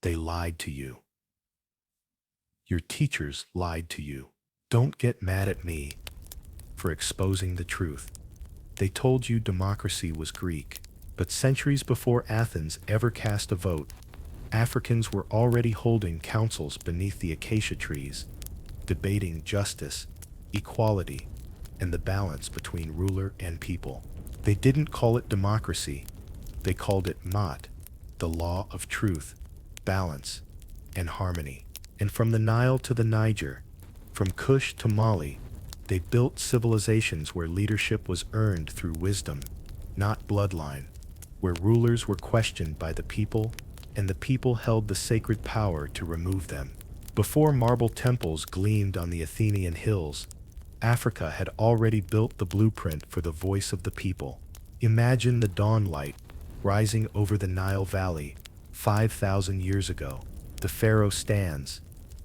They lied to you. Your teachers lied to you. Don't get mad at me for exposing the truth. They told you democracy was Greek, but centuries before Athens ever cast a vote, Africans were already holding councils beneath the acacia trees, debating justice, equality, and the balance between ruler and people. They didn't call it democracy. They called it Maat, the law of truth, balance, and harmony. And from the Nile to the Niger, from Kush to Mali, they built civilizations where leadership was earned through wisdom, not bloodline, where rulers were questioned by the people, and the people held the sacred power to remove them. Before marble temples gleamed on the Athenian hills, Africa had already built the blueprint for the voice of the people. Imagine the dawn light rising over the Nile Valley 5,000 years ago. The pharaoh stands,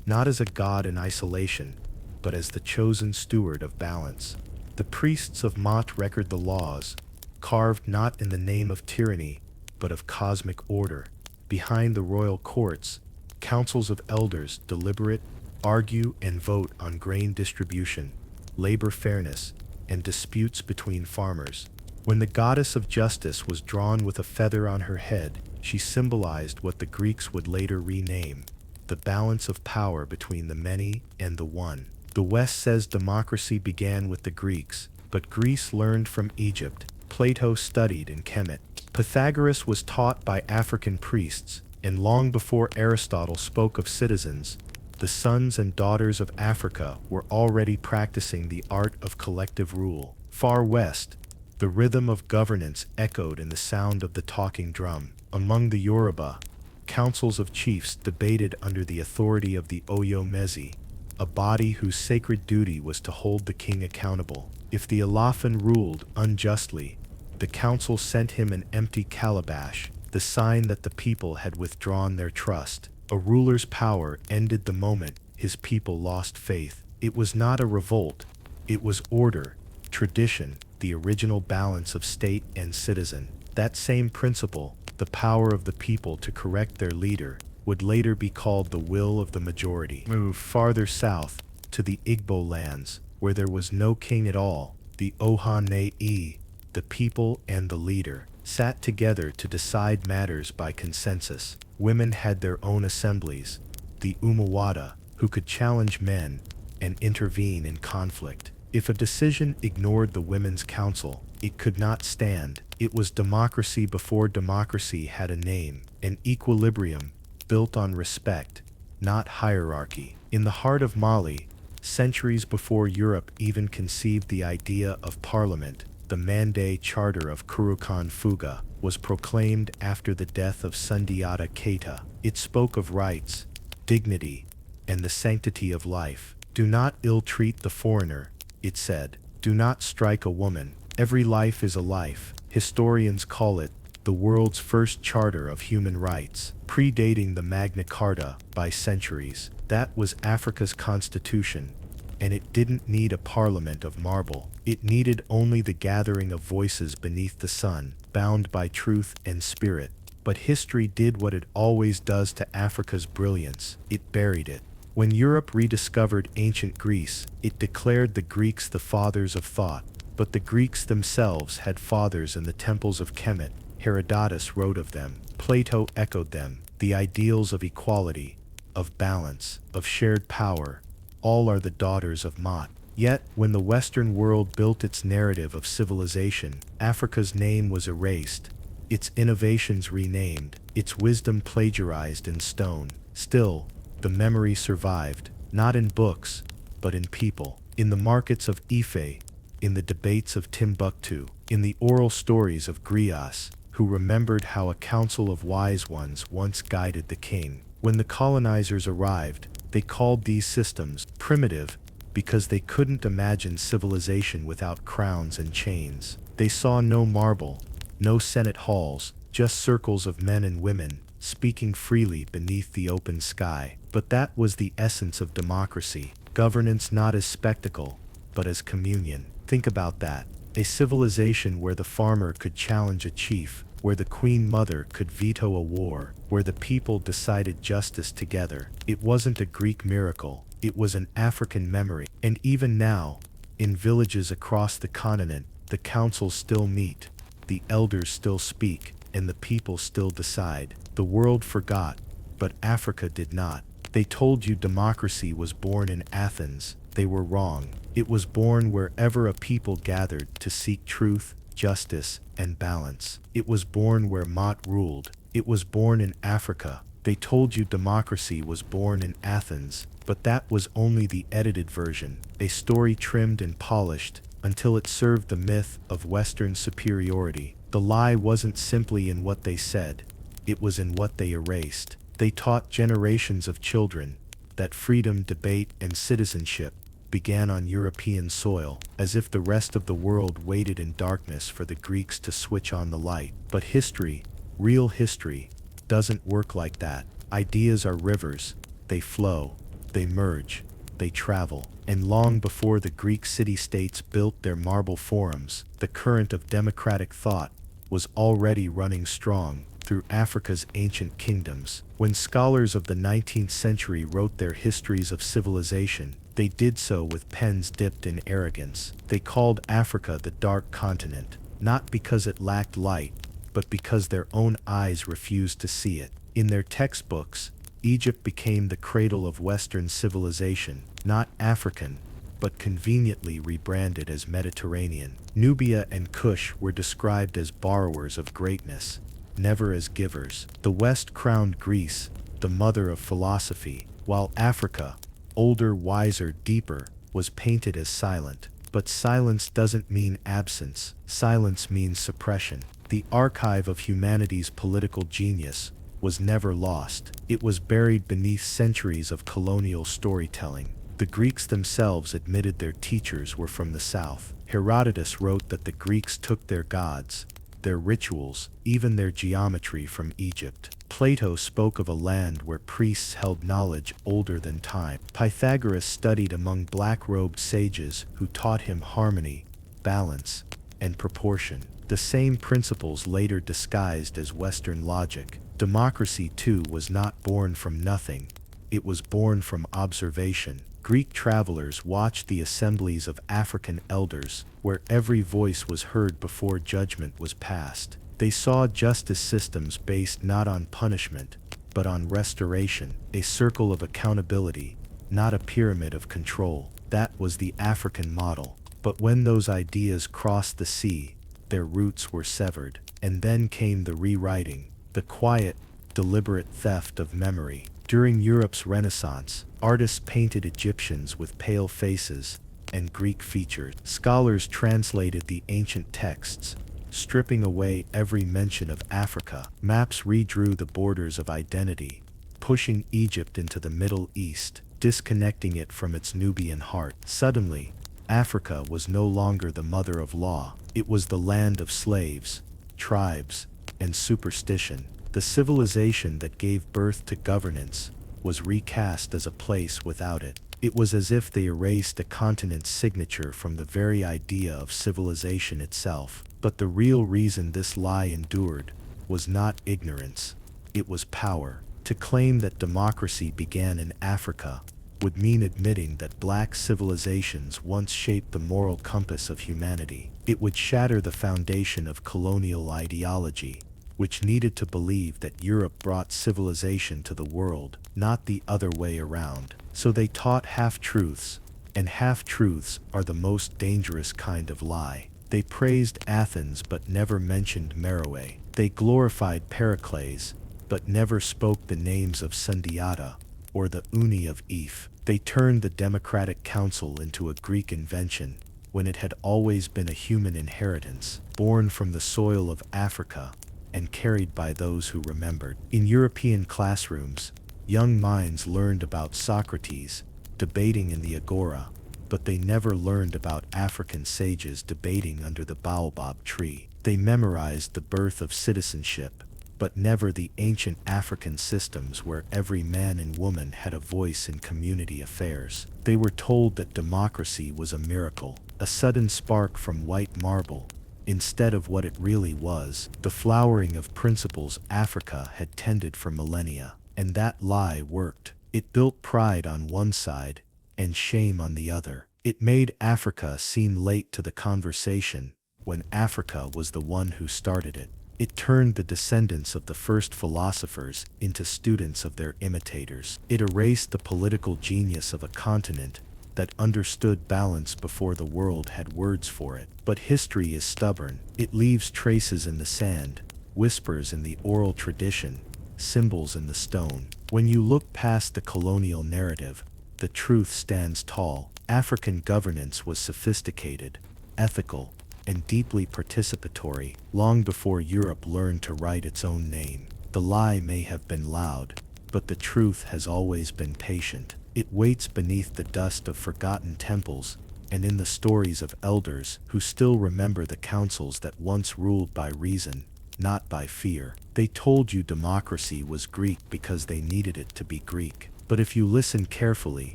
not as a god in isolation, but as the chosen steward of balance. The priests of Maat record the laws, carved not in the name of tyranny, but of cosmic order. Behind the royal courts, councils of elders deliberate, argue, and vote on grain distribution, labor fairness, and disputes between farmers. When the goddess of justice was drawn with a feather on her head, she symbolized what the Greeks would later rename the balance of power between the many and the one. The West says democracy began with the Greeks, but Greece learned from Egypt. Plato studied in Kemet. Pythagoras was taught by African priests, and long before Aristotle spoke of citizens, the sons and daughters of Africa were already practicing the art of collective rule. Far west, the rhythm of governance echoed in the sound of the talking drum. Among the Yoruba, councils of chiefs debated under the authority of the Oyo Mezi, a body whose sacred duty was to hold the king accountable. If the Alafin ruled unjustly, the council sent him an empty calabash, the sign that the people had withdrawn their trust. A ruler's power ended the moment his people lost faith. It was not a revolt, it was order, tradition, the original balance of state and citizen. That same principle, the power of the people to correct their leader, would later be called the will of the majority. Move farther south, to the Igbo lands, where there was no king at all. The Oha-nei, the people and the leader, sat together to decide matters by consensus. Women had their own assemblies, the Umawada, who could challenge men and intervene in conflict. If a decision ignored the women's council, it could not stand. It was democracy before democracy had a name, an equilibrium built on respect, not hierarchy. In the heart of Mali, centuries before Europe even conceived the idea of parliament, the Mande Charter of Kurukan Fuga was proclaimed after the death of Sundiata Keita. It spoke of rights, dignity, and the sanctity of life. Do not ill-treat the foreigner, it said. Do not strike a woman. Every life is a life. Historians call it the world's first charter of human rights, predating the Magna Carta by centuries. That was Africa's constitution, and it didn't need a parliament of marble. It needed only the gathering of voices beneath the sun, bound by truth and spirit. But history did what it always does to Africa's brilliance. It buried it. When Europe rediscovered ancient Greece, it declared the Greeks the fathers of thought. But the Greeks themselves had fathers in the temples of Kemet. Herodotus wrote of them. Plato echoed them. The ideals of equality, of balance, of shared power, all are the daughters of Maat. Yet, when the Western world built its narrative of civilization, Africa's name was erased, its innovations renamed, its wisdom plagiarized in stone. Still, the memory survived, not in books, but in people. In the markets of Ife, in the debates of Timbuktu, in the oral stories of griots, who remembered how a council of wise ones once guided the king. When the colonizers arrived, they called these systems primitive because they couldn't imagine civilization without crowns and chains. They saw no marble, no senate halls, just circles of men and women, speaking freely beneath the open sky. But that was the essence of democracy. Governance not as spectacle, but as communion. Think about that. A civilization where the farmer could challenge a chief, where the Queen Mother could veto a war, where the people decided justice together. It wasn't a Greek miracle, it was an African memory. And even now, in villages across the continent, the councils still meet, the elders still speak, and the people still decide. The world forgot, but Africa did not. They told you democracy was born in Athens. They were wrong. It was born wherever a people gathered to seek truth, justice, and balance. It was born where Maat ruled. It was born in Africa. They told you democracy was born in Athens, but that was only the edited version, a story trimmed and polished until it served the myth of Western superiority. The lie wasn't simply in what they said, it was in what they erased. They taught generations of children that freedom, debate, and citizenship began on European soil, as if the rest of the world waited in darkness for the Greeks to switch on the light. But history, real history, doesn't work like that. Ideas are rivers, they flow, they merge, they travel. And long before the Greek city-states built their marble forums, the current of democratic thought was already running strong through Africa's ancient kingdoms. When scholars of the 19th century wrote their histories of civilization, they did so with pens dipped in arrogance. They called Africa the Dark Continent, not because it lacked light, but because their own eyes refused to see it. In their textbooks, Egypt became the cradle of Western civilization, not African, but conveniently rebranded as Mediterranean. Nubia and Kush were described as borrowers of greatness, never as givers. The West crowned Greece, the mother of philosophy, while Africa, older, wiser, deeper, was painted as silent. But silence doesn't mean absence. Silence means suppression. The archive of humanity's political genius was never lost. It was buried beneath centuries of colonial storytelling. The Greeks themselves admitted their teachers were from the south. Herodotus wrote that the Greeks took their gods, their rituals, even their geometry from Egypt. Plato spoke of a land where priests held knowledge older than time. Pythagoras studied among black-robed sages who taught him harmony, balance, and proportion. The same principles later disguised as Western logic. Democracy, too, was not born from nothing. It was born from observation. Greek travelers watched the assemblies of African elders, where every voice was heard before judgment was passed. They saw justice systems based not on punishment, but on restoration, a circle of accountability, not a pyramid of control. That was the African model. But when those ideas crossed the sea, their roots were severed. And then came the rewriting, the quiet, deliberate theft of memory. During Europe's Renaissance, artists painted Egyptians with pale faces and Greek features. Scholars translated the ancient texts, stripping away every mention of Africa. Maps redrew the borders of identity, pushing Egypt into the Middle East, disconnecting it from its Nubian heart. Suddenly, Africa was no longer the mother of law. It was the land of slaves, tribes, and superstition. The civilization that gave birth to governance was recast as a place without it. It was as if they erased a continent's signature from the very idea of civilization itself. But the real reason this lie endured was not ignorance, it was power. To claim that democracy began in Africa would mean admitting that black civilizations once shaped the moral compass of humanity. It would shatter the foundation of colonial ideology, which needed to believe that Europe brought civilization to the world, not the other way around. So they taught half-truths, and half-truths are the most dangerous kind of lie. They praised Athens but never mentioned Meroe. They glorified Pericles, but never spoke the names of Sundiata or the Uni of If. They turned the Democratic Council into a Greek invention, when it had always been a human inheritance, born from the soil of Africa and carried by those who remembered. In European classrooms, young minds learned about Socrates debating in the agora, but they never learned about African sages debating under the baobab tree. They memorized the birth of citizenship, but never the ancient African systems where every man and woman had a voice in community affairs. They were told that democracy was a miracle, a sudden spark from white marble, instead of what it really was, the flowering of principles Africa had tended for millennia. And that lie worked. It built pride on one side and shame on the other. It made Africa seem late to the conversation when Africa was the one who started it. It turned the descendants of the first philosophers into students of their imitators. It erased the political genius of a continent that understood balance before the world had words for it. But history is stubborn. It leaves traces in the sand, whispers in the oral tradition, symbols in the stone. When you look past the colonial narrative, the truth stands tall. African governance was sophisticated, ethical, and deeply participatory long before Europe learned to write its own name. The lie may have been loud, but the truth has always been patient. It waits beneath the dust of forgotten temples and in the stories of elders who still remember the councils that once ruled by reason, not by fear. They told you democracy was Greek because they needed it to be Greek. But if you listen carefully,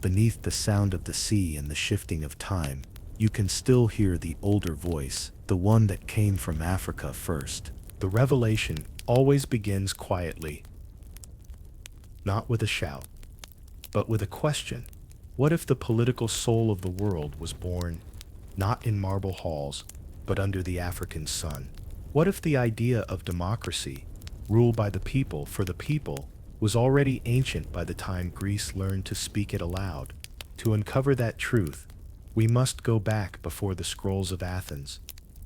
beneath the sound of the sea and the shifting of time, you can still hear the older voice, the one that came from Africa first. The revelation always begins quietly, not with a shout, but with a question. What if the political soul of the world was born, not in marble halls, but under the African sun? What if the idea of democracy, rule by the people for the people, was already ancient by the time Greece learned to speak it aloud? To uncover that truth, we must go back before the scrolls of Athens,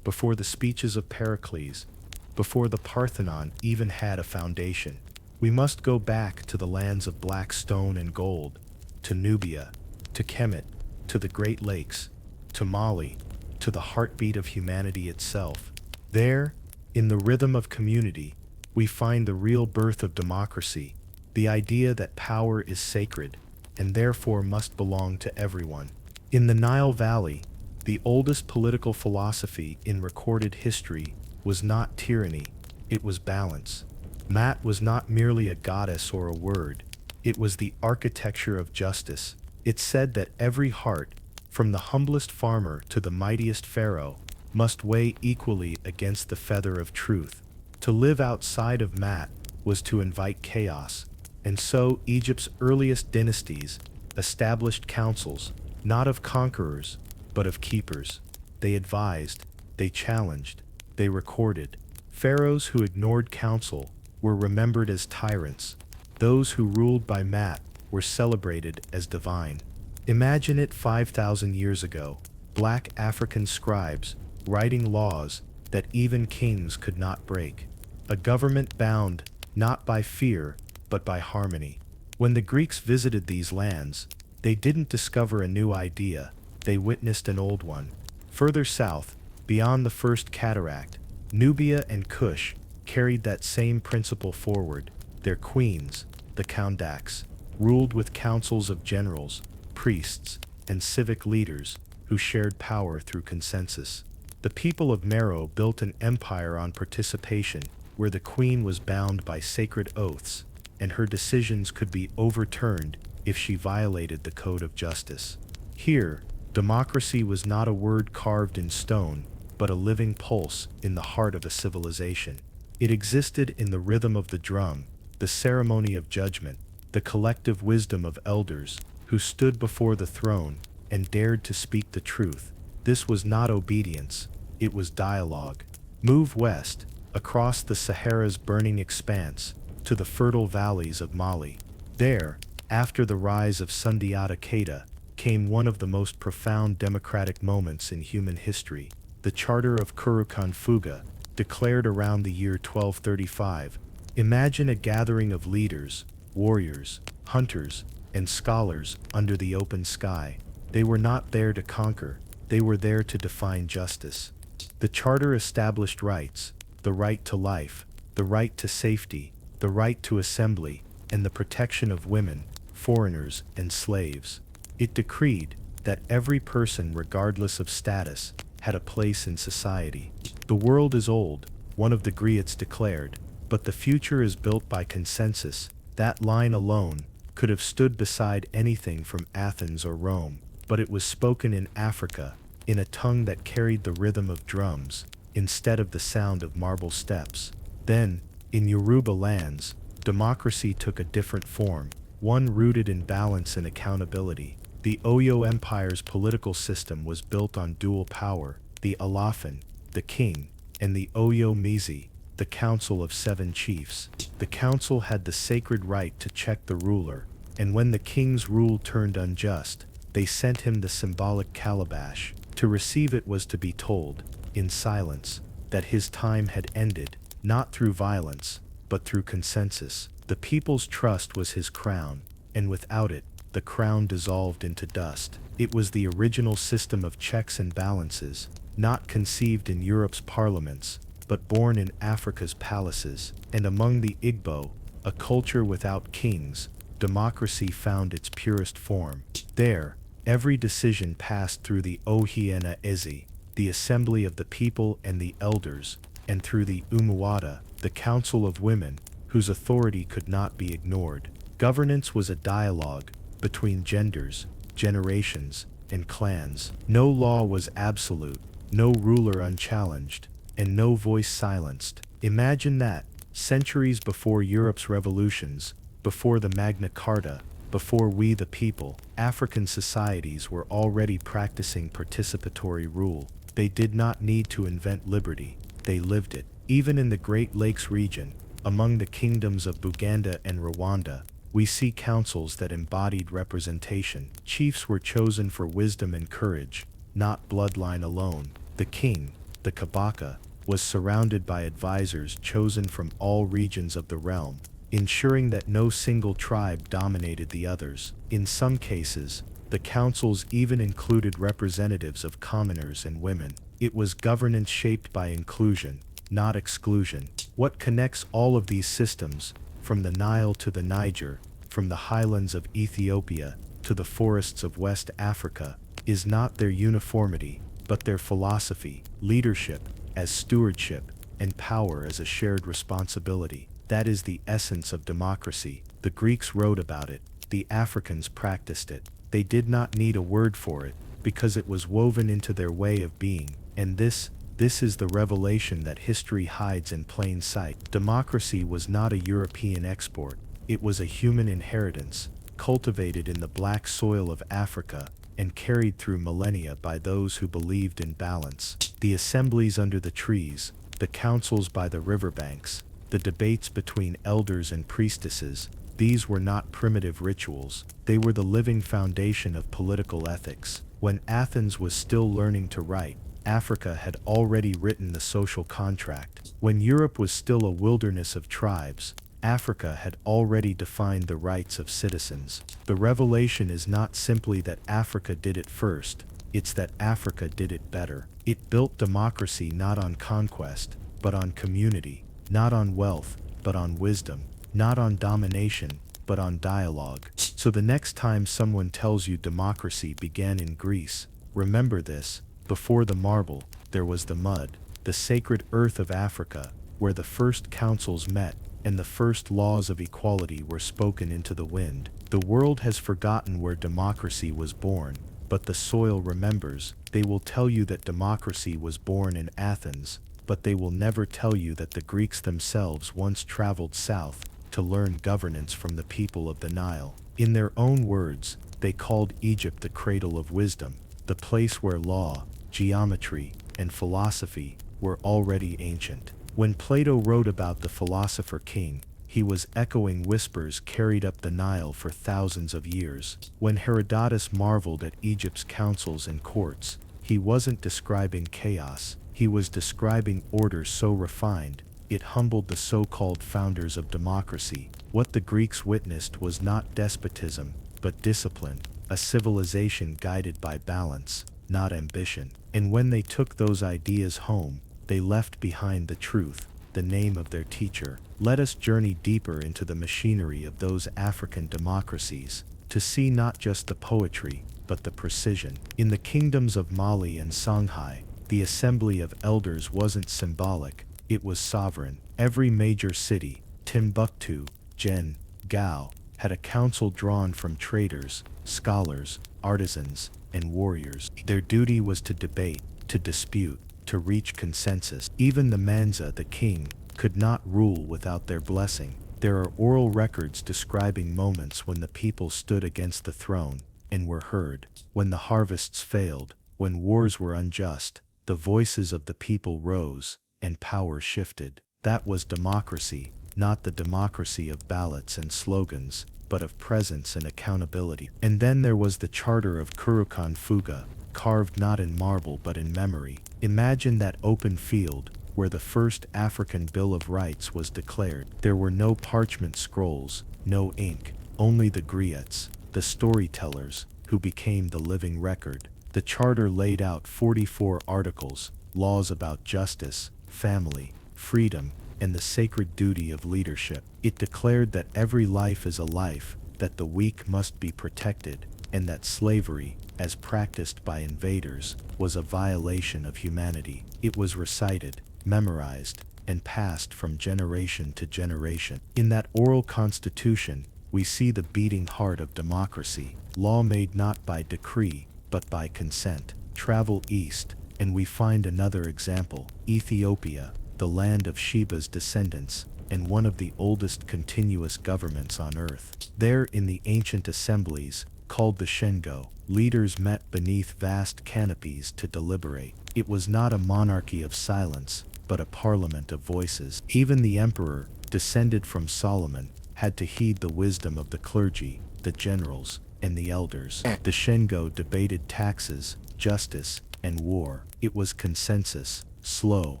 before the speeches of Pericles, before the Parthenon even had a foundation. We must go back to the lands of black stone and gold, to Nubia, to Kemet, to the Great Lakes, to Mali, to the heartbeat of humanity itself. There, in the rhythm of community, we find the real birth of democracy, the idea that power is sacred and therefore must belong to everyone. In the Nile Valley, the oldest political philosophy in recorded history was not tyranny, it was balance. Maat was not merely a goddess or a word, it was the architecture of justice. It said that every heart, from the humblest farmer to the mightiest pharaoh, must weigh equally against the feather of truth. To live outside of Maat was to invite chaos, and so Egypt's earliest dynasties established councils, not of conquerors, but of keepers. They advised, they challenged, they recorded. Pharaohs who ignored counsel were remembered as tyrants. Those who ruled by Maat were celebrated as divine. Imagine it 5,000 years ago, black African scribes writing laws that even kings could not break. A government bound not by fear, but by harmony. When the Greeks visited these lands, they didn't discover a new idea, they witnessed an old one. Further south, beyond the first cataract, Nubia and Kush carried that same principle forward. Their queens, the Kandaks, ruled with councils of generals, priests, and civic leaders who shared power through consensus. The people of Meroe built an empire on participation, where the queen was bound by sacred oaths, and her decisions could be overturned if she violated the code of justice. Here, democracy was not a word carved in stone, but a living pulse in the heart of a civilization. It existed in the rhythm of the drum, the ceremony of judgment, the collective wisdom of elders who stood before the throne and dared to speak the truth. This was not obedience, it was dialogue. Move west, across the Sahara's burning expanse, to the fertile valleys of Mali. There, after the rise of Sundiata Keita, came one of the most profound democratic moments in human history. The Charter of Kurukan Fuga, declared around the year 1235. Imagine a gathering of leaders, warriors, hunters, and scholars under the open sky. They were not there to conquer, they were there to define justice. The charter established rights, the right to life, the right to safety, the right to assembly, and the protection of women, foreigners, and slaves. It decreed that every person, regardless of status, had a place in society. The world is old, one of the Griots declared, but the future is built by consensus. That line alone could have stood beside anything from Athens or Rome, but it was spoken in Africa, in a tongue that carried the rhythm of drums, instead of the sound of marble steps. Then, in Yoruba lands, democracy took a different form, one rooted in balance and accountability. The Oyo Empire's political system was built on dual power: the Alafin, the king, and the Oyo Mizi, the council of 7 chiefs. The council had the sacred right to check the ruler, and when the king's rule turned unjust, they sent him the symbolic calabash. To receive it was to be told, in silence, that his time had ended, not through violence, but through consensus. The people's trust was his crown, and without it, the crown dissolved into dust. It was the original system of checks and balances, not conceived in Europe's parliaments, but born in Africa's palaces. And among the Igbo, a culture without kings, democracy found its purest form. There, every decision passed through the Ohiena Ezi, the assembly of the people and the elders, and through the Umuada, the council of women, whose authority could not be ignored. Governance was a dialogue between genders, generations, and clans. No law was absolute, no ruler unchallenged, and no voice silenced. Imagine that, centuries before Europe's revolutions, before the Magna Carta, before we the people, African societies were already practicing participatory rule. They did not need to invent liberty, they lived it. Even in the Great Lakes region, among the kingdoms of Buganda and Rwanda, we see councils that embodied representation. Chiefs were chosen for wisdom and courage, not bloodline alone. The king, the Kabaka, was surrounded by advisors chosen from all regions of the realm, ensuring that no single tribe dominated the others. In some cases, the councils even included representatives of commoners and women. It was governance shaped by inclusion, not exclusion. What connects all of these systems, from the Nile to the Niger, from the highlands of Ethiopia to the forests of West Africa, is not their uniformity, but their philosophy: leadership as stewardship, and power as a shared responsibility. That is the essence of democracy. The Greeks wrote about it, the Africans practiced it. They did not need a word for it, because it was woven into their way of being. And this is the revelation that history hides in plain sight. Democracy was not a European export, it was a human inheritance, cultivated in the black soil of Africa, and carried through millennia by those who believed in balance. The assemblies under the trees, the councils by the riverbanks, the debates between elders and priestesses, these were not primitive rituals, they were the living foundation of political ethics. When Athens was still learning to write, Africa had already written the social contract. When Europe was still a wilderness of tribes, Africa had already defined the rights of citizens. The revelation is not simply that Africa did it first, it's that Africa did it better. It built democracy not on conquest, but on community, not on wealth, but on wisdom, not on domination, but on dialogue. So the next time someone tells you democracy began in Greece, remember this: before the marble, there was the mud, the sacred earth of Africa, where the first councils met, and the first laws of equality were spoken into the wind. The world has forgotten where democracy was born, but the soil remembers. They will tell you that democracy was born in Athens, but they will never tell you that the Greeks themselves once traveled south to learn governance from the people of the Nile. In their own words, they called Egypt the cradle of wisdom, the place where law, geometry, and philosophy were already ancient. When Plato wrote about the philosopher king, he was echoing whispers carried up the Nile for thousands of years. When Herodotus marveled at Egypt's councils and courts, he wasn't describing chaos, he was describing order so refined, it humbled the so-called founders of democracy. What the Greeks witnessed was not despotism, but discipline, a civilization guided by balance, not ambition. And when they took those ideas home, they left behind the truth, the name of their teacher. Let us journey deeper into the machinery of those African democracies, to see not just the poetry, but the precision. In the kingdoms of Mali and Songhai, the assembly of elders wasn't symbolic, it was sovereign. Every major city, Timbuktu, Jen, Gao, had a council drawn from traders, scholars, artisans, and warriors. Their duty was to debate, to dispute, to reach consensus. Even the Manza, the king, could not rule without their blessing. There are oral records describing moments when the people stood against the throne and were heard. When the harvests failed, when wars were unjust, the voices of the people rose, and power shifted. That was democracy, not the democracy of ballots and slogans, but of presence and accountability. And then there was the Charter of Kurukan Fuga, carved not in marble but in memory. Imagine that open field, where the first African Bill of Rights was declared. There were no parchment scrolls, no ink, only the griots, the storytellers, who became the living record. The charter laid out 44 articles, laws about justice, family, freedom, and the sacred duty of leadership. It declared that every life is a life, that the weak must be protected, and that slavery, as practiced by invaders, was a violation of humanity. It was recited, memorized, and passed from generation to generation. In that oral constitution, we see the beating heart of democracy, law made not by decree, but by consent. Travel east, and we find another example, Ethiopia, the land of Sheba's descendants, and one of the oldest continuous governments on earth. There in the ancient assemblies, called the Shengo, leaders met beneath vast canopies to deliberate. It was not a monarchy of silence, but a parliament of voices. Even the emperor, descended from Solomon, had to heed the wisdom of the clergy, the generals, and the elders. The Shengo debated taxes, justice, and war. It was consensus, slow,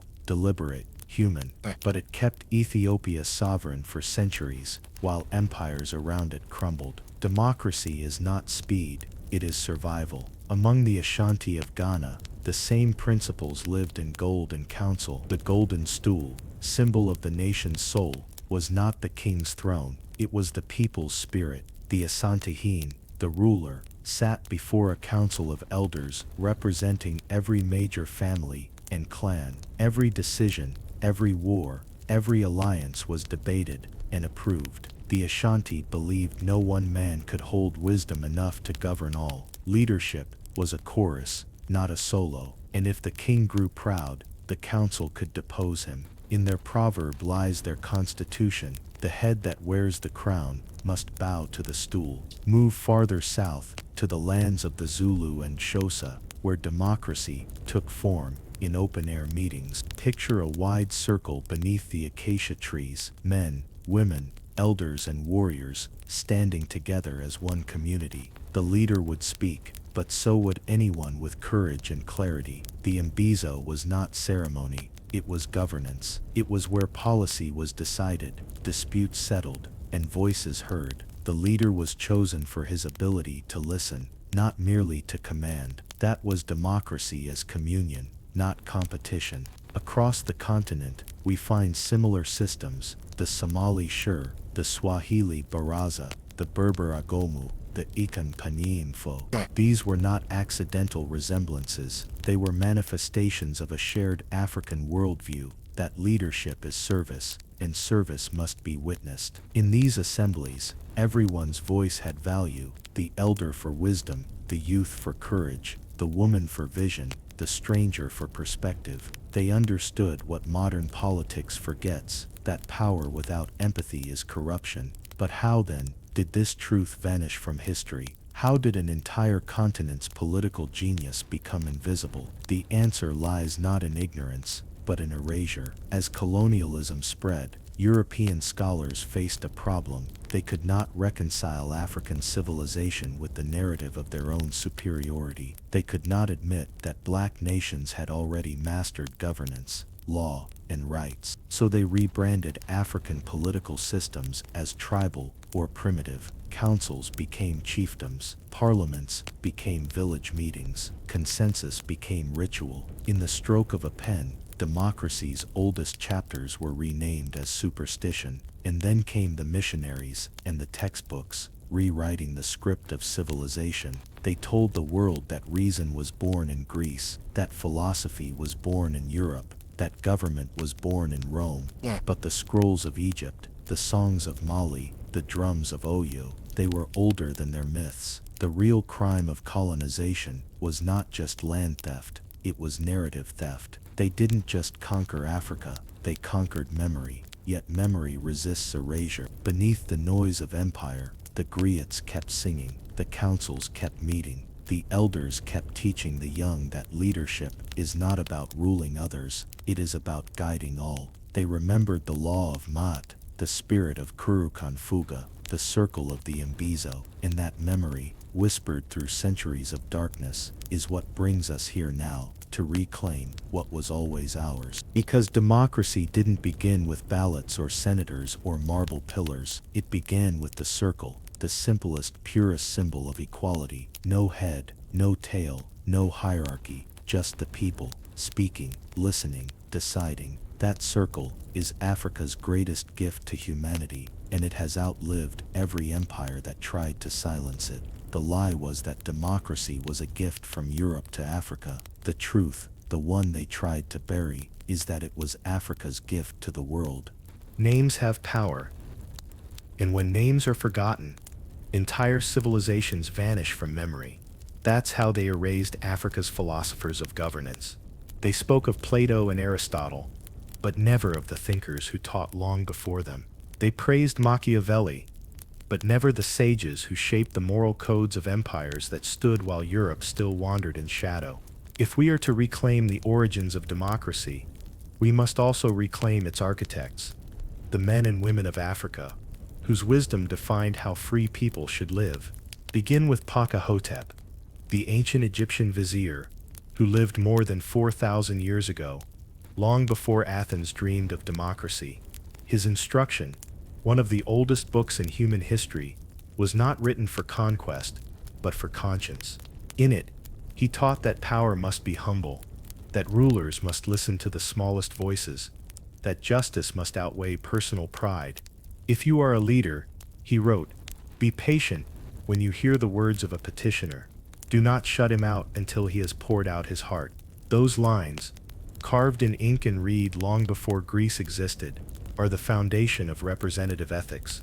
deliberate, human, but it kept Ethiopia sovereign for centuries, while empires around it crumbled. Democracy is not speed, it is survival. Among the Ashanti of Ghana, the same principles lived in golden council. The golden stool, symbol of the nation's soul, was not the king's throne, it was the people's spirit. The Asante, the ruler, sat before a council of elders representing every major family and clan. Every decision, every war, every alliance was debated and approved. The Ashanti believed no one man could hold wisdom enough to govern all. Leadership was a chorus, not a solo, and if the king grew proud, the council could depose him. In their proverb lies their constitution: the head that wears the crown must bow to the stool. Move farther south, to the lands of the Zulu and Xhosa, where democracy took form in open-air meetings. Picture a wide circle beneath the acacia trees, men, women, elders and warriors, standing together as one community. The leader would speak, but so would anyone with courage and clarity. The Mbizo was not ceremony, it was governance. It was where policy was decided, disputes settled, and voices heard. The leader was chosen for his ability to listen, not merely to command. That was democracy as communion, not competition. Across the continent, we find similar systems: the Somali Shur, the Swahili Baraza, the Berber Agomu, the Ikan Paniimfo. These were not accidental resemblances, they were manifestations of a shared African worldview, that leadership is service, and service must be witnessed. In these assemblies, everyone's voice had value: the elder for wisdom, the youth for courage, the woman for vision, the stranger for perspective. They understood what modern politics forgets, that power without empathy is corruption. But how then did this truth vanish from history? How did an entire continent's political genius become invisible? The answer lies not in ignorance, but in erasure. As colonialism spread, European scholars faced a problem. They could not reconcile African civilization with the narrative of their own superiority. They could not admit that black nations had already mastered governance, law, and rights. So they rebranded African political systems as tribal or primitive. Councils became chiefdoms, parliaments became village meetings, consensus became ritual. In the stroke of a pen, democracy's oldest chapters were renamed as superstition, and then came the missionaries and the textbooks, rewriting the script of civilization. They told the world that reason was born in Greece, that philosophy was born in Europe, that government was born in Rome. But the scrolls of Egypt, the songs of Mali, the drums of Oyo, they were older than their myths. The real crime of colonization was not just land theft, it was narrative theft. They didn't just conquer Africa, they conquered memory, yet memory resists erasure. Beneath the noise of empire, the griots kept singing, the councils kept meeting, the elders kept teaching the young that leadership is not about ruling others, it is about guiding all. They remembered the law of Maat, the spirit of Kurukan Fuga, the circle of the Mbizo, and that memory, whispered through centuries of darkness, is what brings us here now, to reclaim what was always ours. Because democracy didn't begin with ballots or senators or marble pillars, it began with the circle, the simplest, purest symbol of equality. No head, no tail, no hierarchy, just the people, speaking, listening, deciding. That circle is Africa's greatest gift to humanity, and it has outlived every empire that tried to silence it. The lie was that democracy was a gift from Europe to Africa. The truth, the one they tried to bury, is that it was Africa's gift to the world. Names have power, and when names are forgotten, entire civilizations vanish from memory. That's how they erased Africa's philosophers of governance. They spoke of Plato and Aristotle, but never of the thinkers who taught long before them. They praised Machiavelli, but never the sages who shaped the moral codes of empires that stood while Europe still wandered in shadow. If we are to reclaim the origins of democracy, we must also reclaim its architects, the men and women of Africa, whose wisdom defined how free people should live. Begin with Ptahhotep, the ancient Egyptian vizier, who lived more than 4,000 years ago, long before Athens dreamed of democracy. His instruction, one of the oldest books in human history, was not written for conquest, but for conscience. In it, he taught that power must be humble, that rulers must listen to the smallest voices, that justice must outweigh personal pride. If you are a leader, he wrote, be patient when you hear the words of a petitioner. Do not shut him out until he has poured out his heart. Those lines, carved in ink and reed long before Greece existed, are the foundation of representative ethics.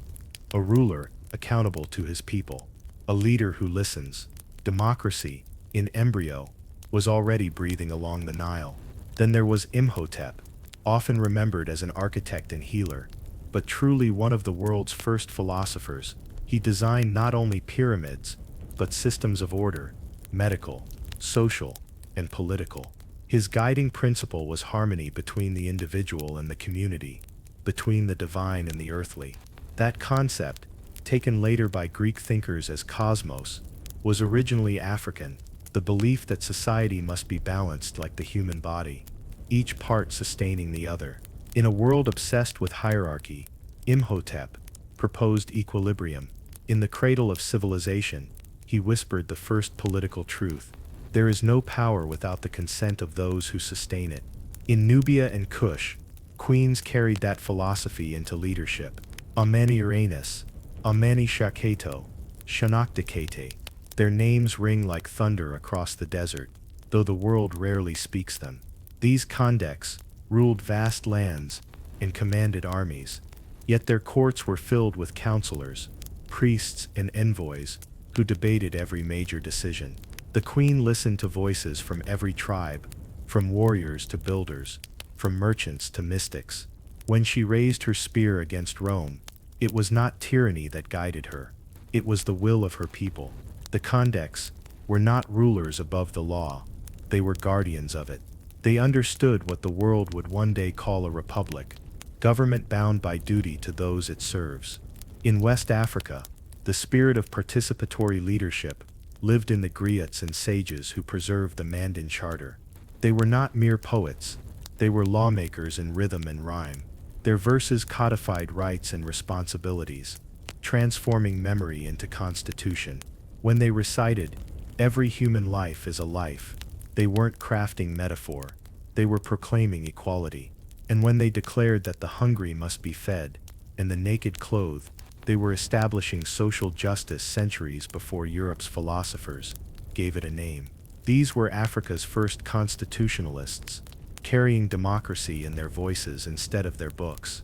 A ruler accountable to his people, a leader who listens. Democracy, in embryo, was already breathing along the Nile. Then there was Imhotep, often remembered as an architect and healer, but truly one of the world's first philosophers. He designed not only pyramids, but systems of order, medical, social, and political. His guiding principle was harmony between the individual and the community, between the divine and the earthly. That concept, taken later by Greek thinkers as cosmos, was originally African, the belief that society must be balanced like the human body, each part sustaining the other. In a world obsessed with hierarchy, Imhotep proposed equilibrium. In the cradle of civilization, he whispered the first political truth: there is no power without the consent of those who sustain it. In Nubia and Kush, queens carried that philosophy into leadership. Amani Uranus, Amani Shaketo, Shanaktakete. Their names ring like thunder across the desert, though the world rarely speaks them. These Kandeks ruled vast lands and commanded armies, yet their courts were filled with counselors, priests, and envoys who debated every major decision. The queen listened to voices from every tribe, from warriors to builders, from merchants to mystics. When she raised her spear against Rome, it was not tyranny that guided her, it was the will of her people. The Kandeks were not rulers above the law, they were guardians of it. They understood what the world would one day call a republic, government bound by duty to those it serves. In West Africa, the spirit of participatory leadership lived in the griots and sages who preserved the Mandan Charter. They were not mere poets, they were lawmakers in rhythm and rhyme. Their verses codified rights and responsibilities, transforming memory into constitution. When they recited, "Every human life is a life," they weren't crafting metaphor, they were proclaiming equality. And when they declared that the hungry must be fed, and the naked clothed, they were establishing social justice centuries before Europe's philosophers gave it a name. These were Africa's first constitutionalists, carrying democracy in their voices instead of their books.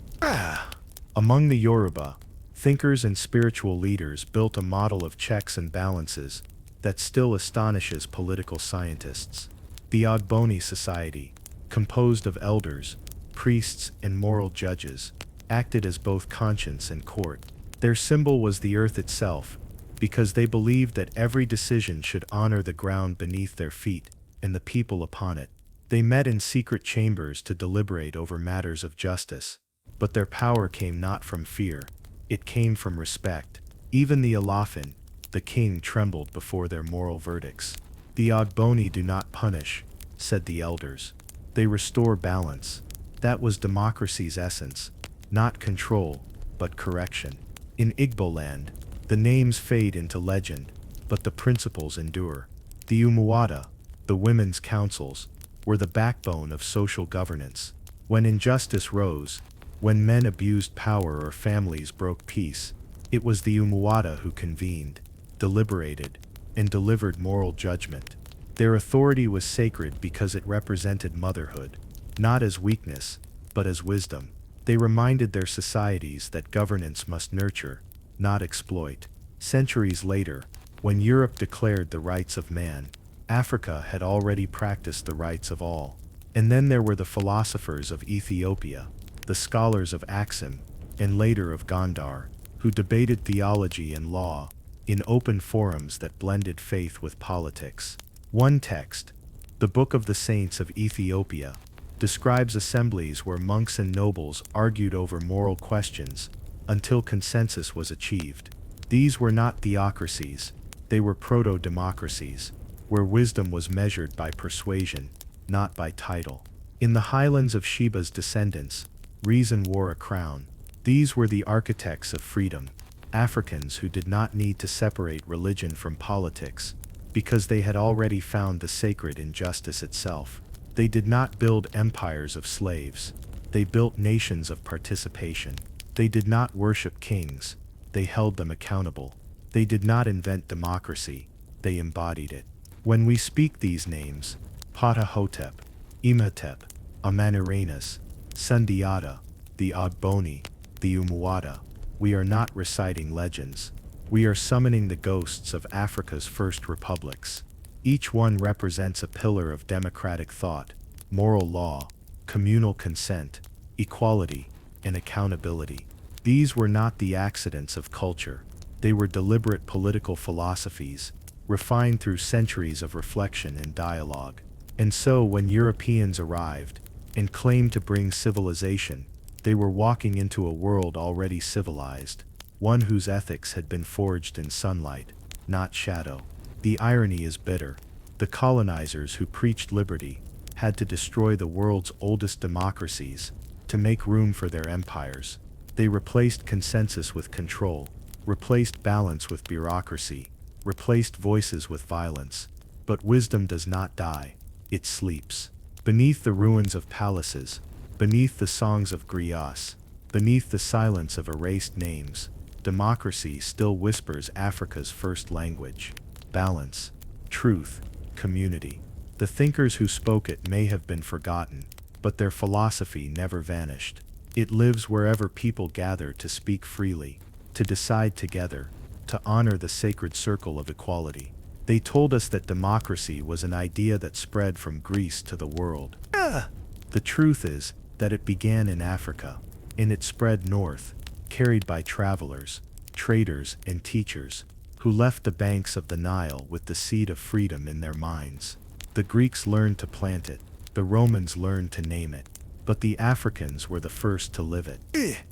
Among the Yoruba, thinkers and spiritual leaders built a model of checks and balances that still astonishes political scientists. The Ogboni society, composed of elders, priests, and moral judges, acted as both conscience and court. Their symbol was the earth itself, because they believed that every decision should honor the ground beneath their feet and the people upon it. They met in secret chambers to deliberate over matters of justice, but their power came not from fear, it came from respect. Even the Alafin, the king, trembled before their moral verdicts. The Ogboni do not punish, said the elders. They restore balance. That was democracy's essence, not control, but correction. In Igbo land, the names fade into legend, but the principles endure. The Umuada, the women's councils, were the backbone of social governance. When injustice rose, when men abused power or families broke peace, it was the Umuada who convened, deliberated, and delivered moral judgment. Their authority was sacred because it represented motherhood, not as weakness, but as wisdom. They reminded their societies that governance must nurture, not exploit. Centuries later, when Europe declared the rights of man, Africa had already practiced the rights of all. And then there were the philosophers of Ethiopia, the scholars of Axum, and later of Gondar, who debated theology and law in open forums that blended faith with politics. One text, the Book of the Saints of Ethiopia, describes assemblies where monks and nobles argued over moral questions until consensus was achieved. These were not theocracies, they were proto-democracies, where wisdom was measured by persuasion, not by title. In the highlands of Sheba's descendants, reason wore a crown. These were the architects of freedom, Africans who did not need to separate religion from politics, because they had already found the sacred in justice itself. They did not build empires of slaves, they built nations of participation. They did not worship kings, they held them accountable. They did not invent democracy, they embodied it. When we speak these names, Ptahhotep, Imhotep, Amanirenas, Sundiata, the Ogboni, the Umuada, we are not reciting legends. We are summoning the ghosts of Africa's first republics. Each one represents a pillar of democratic thought, moral law, communal consent, equality, and accountability. These were not the accidents of culture. They were deliberate political philosophies, refined through centuries of reflection and dialogue. And so when Europeans arrived and claimed to bring civilization, they were walking into a world already civilized, one whose ethics had been forged in sunlight, not shadow. The irony is bitter. The colonizers who preached liberty had to destroy the world's oldest democracies to make room for their empires. They replaced consensus with control, replaced balance with bureaucracy, replaced voices with violence. But wisdom does not die, it sleeps. Beneath the ruins of palaces, beneath the songs of griots, beneath the silence of erased names, democracy still whispers Africa's first language: balance, truth, community. The thinkers who spoke it may have been forgotten, but their philosophy never vanished. It lives wherever people gather to speak freely, to decide together, to honor the sacred circle of equality. They told us that democracy was an idea that spread from Greece to the world. The truth is that it began in Africa, and it spread north, carried by travelers, traders, and teachers, who left the banks of the Nile with the seed of freedom in their minds. The Greeks learned to plant it, the Romans learned to name it, but the Africans were the first to live it.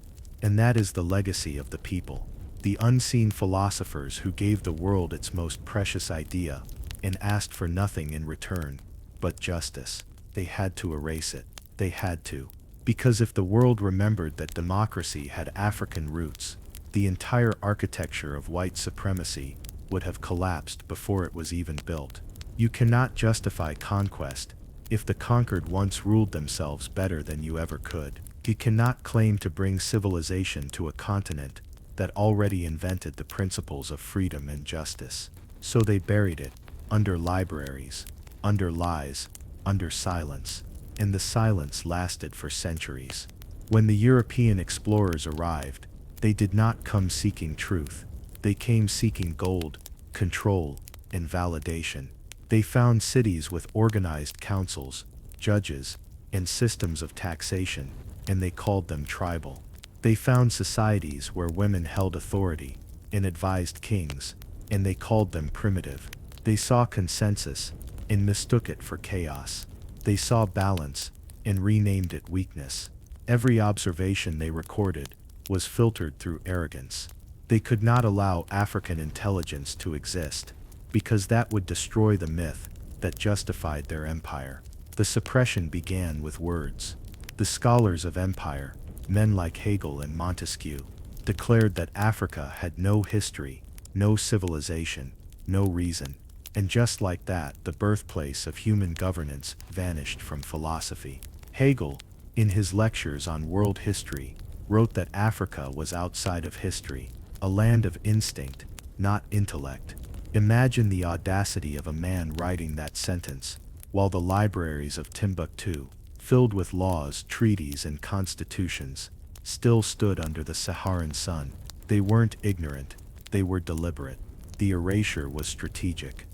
And that is the legacy of the people, the unseen philosophers who gave the world its most precious idea, and asked for nothing in return, but justice. They had to erase it. They had to. Because if the world remembered that democracy had African roots, the entire architecture of white supremacy would have collapsed before it was even built. You cannot justify conquest if the conquered once ruled themselves better than you ever could. You cannot claim to bring civilization to a continent that already invented the principles of freedom and justice. So they buried it, under libraries, under lies, under silence, and the silence lasted for centuries. When the European explorers arrived, they did not come seeking truth. They came seeking gold, control, and validation. They found cities with organized councils, judges, and systems of taxation, and they called them tribal. They found societies where women held authority and advised kings, and they called them primitive. They saw consensus and mistook it for chaos. They saw balance and renamed it weakness. Every observation they recorded was filtered through arrogance. They could not allow African intelligence to exist, because that would destroy the myth that justified their empire. The suppression began with words. The scholars of empire, men like Hegel and Montesquieu, declared that Africa had no history, no civilization, no reason, and just like that, the birthplace of human governance vanished from philosophy. Hegel, in his lectures on world history, wrote that Africa was outside of history, a land of instinct, not intellect. Imagine the audacity of a man writing that sentence, while the libraries of Timbuktu, filled with laws, treaties, and constitutions, still stood under the Saharan sun. They weren't ignorant, they were deliberate. The erasure was strategic.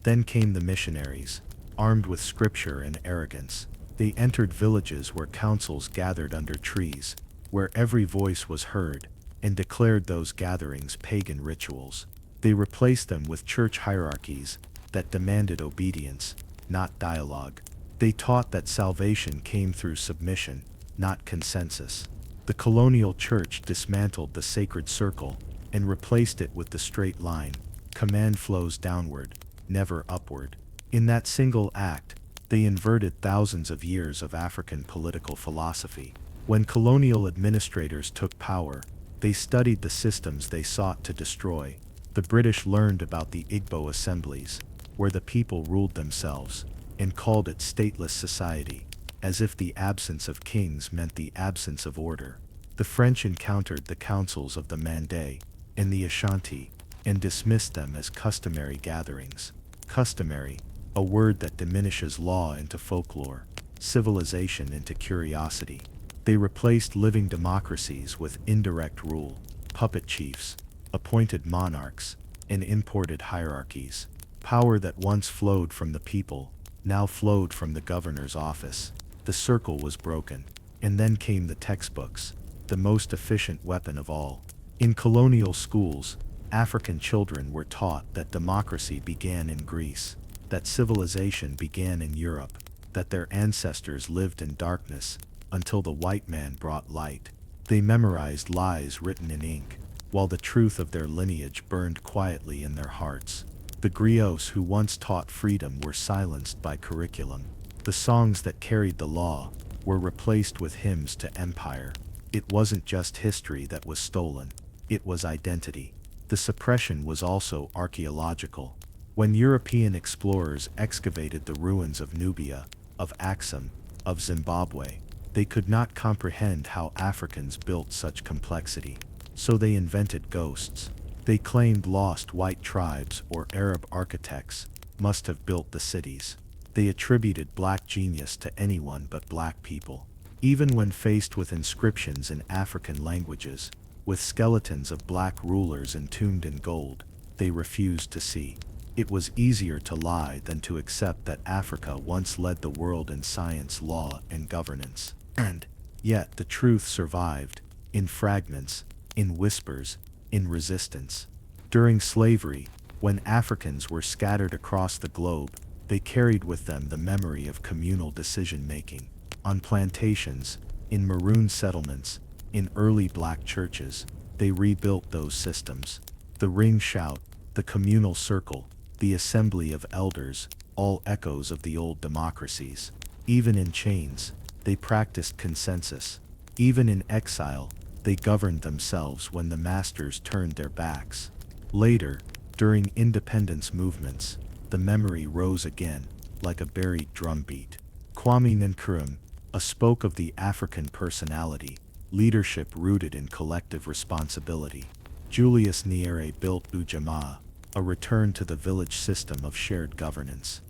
Then came the missionaries, armed with scripture and arrogance. They entered villages where councils gathered under trees, where every voice was heard, and declared those gatherings pagan rituals. They replaced them with church hierarchies that demanded obedience, not dialogue. They taught that salvation came through submission, not consensus. The colonial church dismantled the sacred circle and replaced it with the straight line. Command flows downward, never upward. In that single act, they inverted thousands of years of African political philosophy. When colonial administrators took power, they studied the systems they sought to destroy. The British learned about the Igbo assemblies, where the people ruled themselves, and called it stateless society, as if the absence of kings meant the absence of order. The French encountered the councils of the Mande and the Ashanti, and dismissed them as customary gatherings. Customary, a word that diminishes law into folklore, civilization into curiosity. They replaced living democracies with indirect rule, puppet chiefs, appointed monarchs, and imported hierarchies. Power that once flowed from the people now flowed from the governor's office. The circle was broken. And then came the textbooks, the most efficient weapon of all. In colonial schools, African children were taught that democracy began in Greece, that civilization began in Europe, that their ancestors lived in darkness until the white man brought light. They memorized lies written in ink, while the truth of their lineage burned quietly in their hearts. The griots who once taught freedom were silenced by curriculum. The songs that carried the law were replaced with hymns to empire. It wasn't just history that was stolen, it was identity. The suppression was also archaeological. When European explorers excavated the ruins of Nubia, of Axum, of Zimbabwe, they could not comprehend how Africans built such complexity. So they invented ghosts. They claimed lost white tribes or Arab architects must have built the cities. They attributed black genius to anyone but black people. Even when faced with inscriptions in African languages, with skeletons of black rulers entombed in gold, they refused to see. It was easier to lie than to accept that Africa once led the world in science, law, and governance. And yet the truth survived, in fragments, in whispers, in resistance. During slavery, when Africans were scattered across the globe, they carried with them the memory of communal decision-making. On plantations, in maroon settlements, in early black churches, they rebuilt those systems. The ring shout, the communal circle, the assembly of elders, all echoes of the old democracies. Even in chains, they practiced consensus. Even in exile, they governed themselves when the masters turned their backs. Later, during independence movements, the memory rose again, like a buried drumbeat. Kwame Nkrumah spoke of the African personality, leadership rooted in collective responsibility. Julius Nyerere built Ujamaa, a return to the village system of shared governance.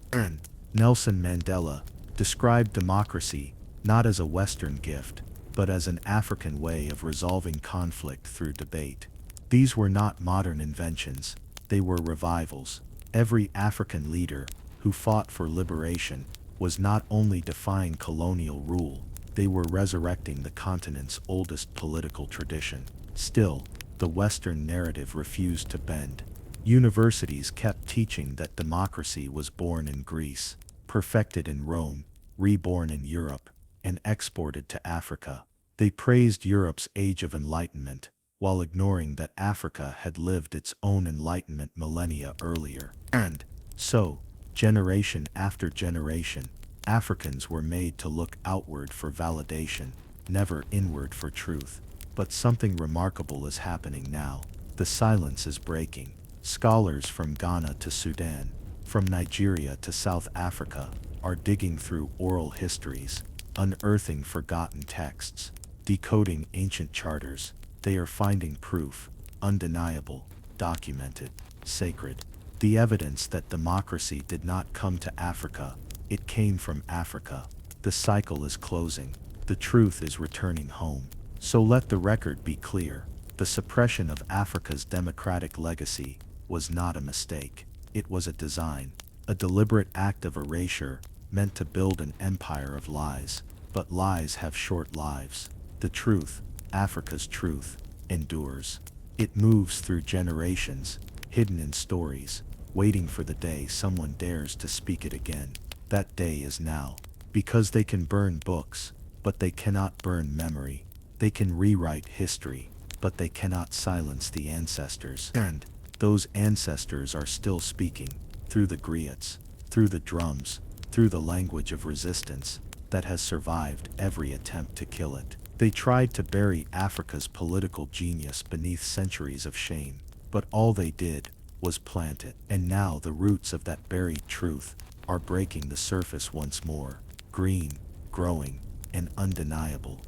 Nelson Mandela described democracy not as a Western gift, but as an African way of resolving conflict through debate. These were not modern inventions, they were revivals. Every African leader who fought for liberation was not only defying colonial rule, they were resurrecting the continent's oldest political tradition. Still, the Western narrative refused to bend. Universities kept teaching that democracy was born in Greece, perfected in Rome, reborn in Europe, and exported to Africa. They praised Europe's Age of Enlightenment, while ignoring that Africa had lived its own Enlightenment millennia earlier. And so, generation after generation, Africans were made to look outward for validation, never inward for truth. But something remarkable is happening now. The silence is breaking. Scholars from Ghana to Sudan, from Nigeria to South Africa, are digging through oral histories, unearthing forgotten texts, decoding ancient charters. They are finding proof, undeniable, documented, sacred. The evidence that democracy did not come to Africa, it came from Africa. The cycle is closing. The truth is returning home. So let the record be clear. The suppression of Africa's democratic legacy was not a mistake. It was a design, a deliberate act of erasure meant to build an empire of lies. But lies have short lives. The truth, Africa's truth, endures. It moves through generations, hidden in stories, waiting for the day someone dares to speak it again. That day is now. Because they can burn books, but they cannot burn memory. They can rewrite history, but they cannot silence the ancestors. And those ancestors are still speaking, through the griots, through the drums, through the language of resistance that has survived every attempt to kill it. They tried to bury Africa's political genius beneath centuries of shame, but all they did was plant it. And now the roots of that buried truth are breaking the surface once more, green, growing, and undeniable.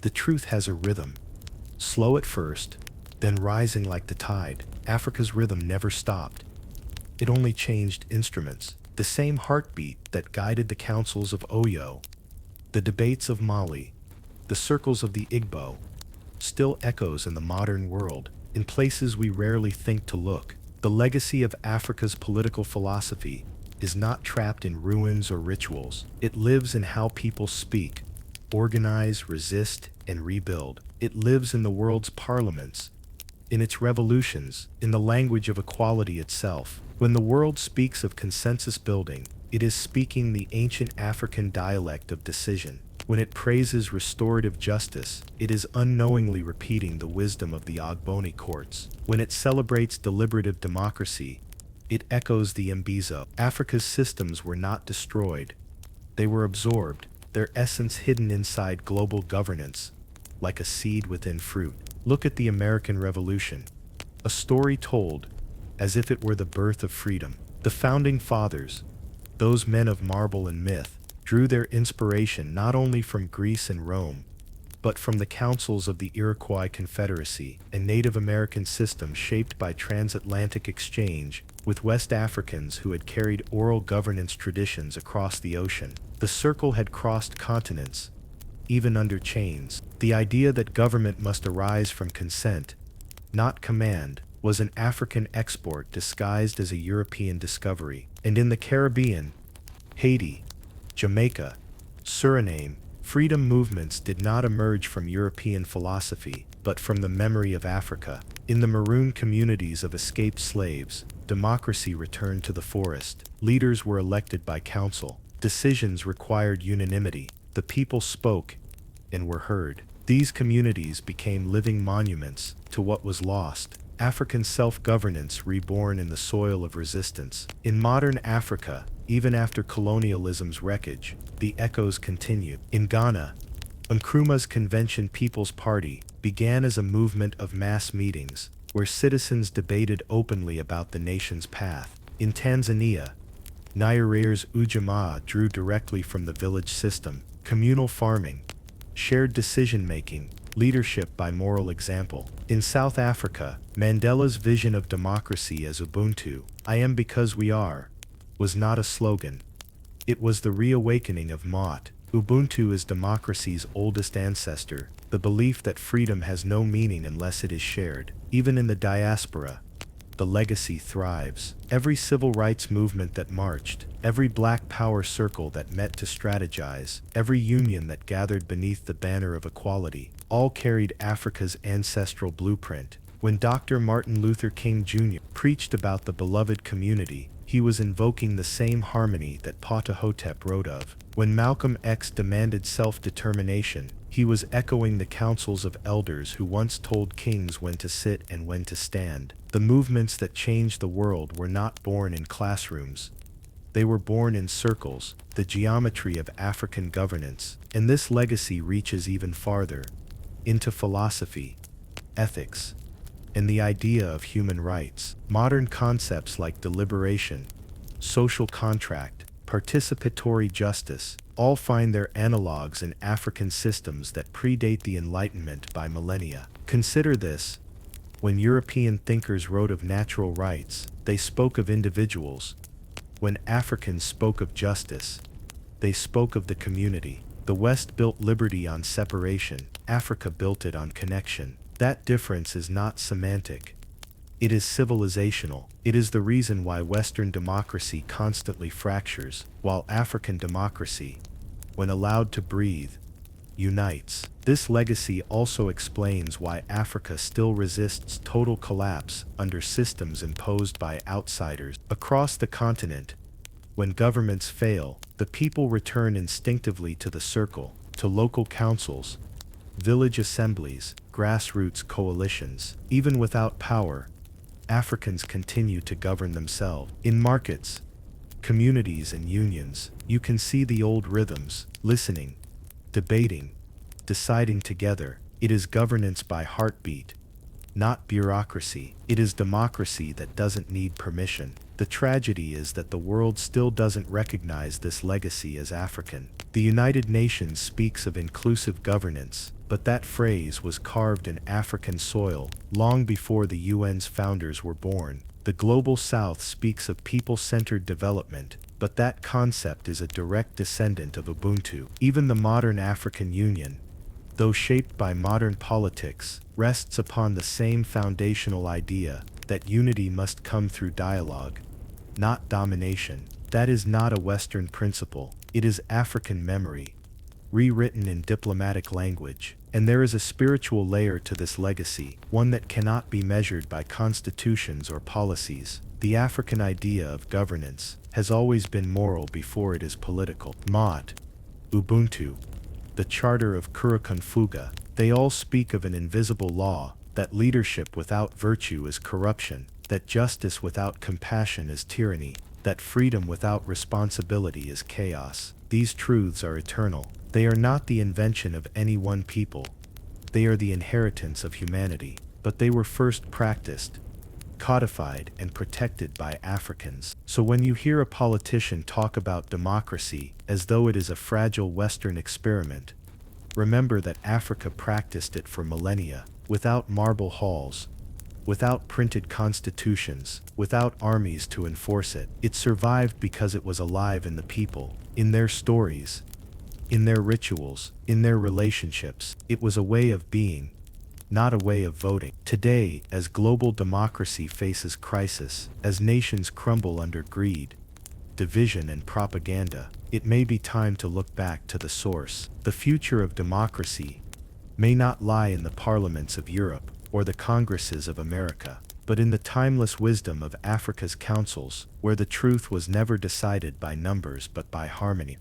The truth has a rhythm, slow at first, then rising like the tide. Africa's rhythm never stopped. It only changed instruments. The same heartbeat that guided the councils of Oyo, the debates of Mali, the circles of the Igbo, still echoes in the modern world, in places we rarely think to look. The legacy of Africa's political philosophy is not trapped in ruins or rituals. It lives in how people speak, organize, resist, and rebuild. It lives in the world's parliaments, in its revolutions, in the language of equality itself. When the world speaks of consensus building, it is speaking the ancient African dialect of decision. When it praises restorative justice, it is unknowingly repeating the wisdom of the Ogboni courts. When it celebrates deliberative democracy, it echoes the Mbizo. Africa's systems were not destroyed. They were absorbed, their essence hidden inside global governance, like a seed within fruit. Look at the American Revolution, a story told as if it were the birth of freedom. The founding fathers, those men of marble and myth, drew their inspiration not only from Greece and Rome, but from the councils of the Iroquois Confederacy, a Native American system shaped by transatlantic exchange with West Africans who had carried oral governance traditions across the ocean. The circle had crossed continents, even under chains. The idea that government must arise from consent, not command, was an African export disguised as a European discovery. And in the Caribbean, Haiti, Jamaica, Suriname, freedom movements did not emerge from European philosophy, but from the memory of Africa. In the maroon communities of escaped slaves, democracy returned to the forest. Leaders were elected by council. Decisions required unanimity. The people spoke and were heard. These communities became living monuments to what was lost. African self-governance reborn in the soil of resistance. In modern Africa, even after colonialism's wreckage, the echoes continue. In Ghana, Nkrumah's Convention People's Party began as a movement of mass meetings, where citizens debated openly about the nation's path. In Tanzania, Nyerere's Ujamaa drew directly from the village system, communal farming, shared decision-making, leadership by moral example. In South Africa, Mandela's vision of democracy as Ubuntu, I am because we are, was not a slogan. It was the reawakening of Maat. Ubuntu is democracy's oldest ancestor, the belief that freedom has no meaning unless it is shared. Even in the diaspora, the legacy thrives. Every civil rights movement that marched, every Black Power circle that met to strategize, every union that gathered beneath the banner of equality, all carried Africa's ancestral blueprint. When Dr. Martin Luther King Jr. preached about the beloved community, he was invoking the same harmony that Ptahhotep wrote of. When Malcolm X demanded self-determination, he was echoing the counsels of elders who once told kings when to sit and when to stand. The movements that changed the world were not born in classrooms. They were born in circles, the geometry of African governance, and this legacy reaches even farther, into philosophy, ethics, and the idea of human rights. Modern concepts like deliberation, social contract, participatory justice, all find their analogues in African systems that predate the Enlightenment by millennia. Consider this. When European thinkers wrote of natural rights, they spoke of individuals. When Africans spoke of justice, they spoke of the community. The West built liberty on separation, Africa built it on connection. That difference is not semantic. It is civilizational. It is the reason why Western democracy constantly fractures, while African democracy, when allowed to breathe, unites. This legacy also explains why Africa still resists total collapse under systems imposed by outsiders. Across the continent, when governments fail, the people return instinctively to the circle, to local councils, village assemblies, grassroots coalitions. Even without power, Africans continue to govern themselves. In markets, communities and unions, you can see the old rhythms, listening, debating, deciding together. It is governance by heartbeat, not bureaucracy. It is democracy that doesn't need permission. The tragedy is that the world still doesn't recognize this legacy as African. The United Nations speaks of inclusive governance, but that phrase was carved in African soil long before the UN's founders were born. The Global South speaks of people-centered development, but that concept is a direct descendant of Ubuntu. Even the modern African Union, though shaped by modern politics, rests upon the same foundational idea that unity must come through dialogue, not domination. That is not a Western principle. It is African memory, rewritten in diplomatic language. And there is a spiritual layer to this legacy, one that cannot be measured by constitutions or policies. The African idea of governance has always been moral before it is political. Maat, Ubuntu, the Charter of Kurukunfuga, they all speak of an invisible law, that leadership without virtue is corruption, that justice without compassion is tyranny, that freedom without responsibility is chaos. These truths are eternal. They are not the invention of any one people. They are the inheritance of humanity. But they were first practiced, codified, and protected by Africans. So when you hear a politician talk about democracy as though it is a fragile Western experiment, remember that Africa practiced it for millennia, without marble halls, without printed constitutions, without armies to enforce it. It survived because it was alive in the people, in their stories, in their rituals, in their relationships. It was a way of being, not a way of voting. Today, as global democracy faces crisis, as nations crumble under greed, division, and propaganda, it may be time to look back to the source. The future of democracy may not lie in the parliaments of Europe or the congresses of America, but in the timeless wisdom of Africa's councils, where the truth was never decided by numbers but by harmony.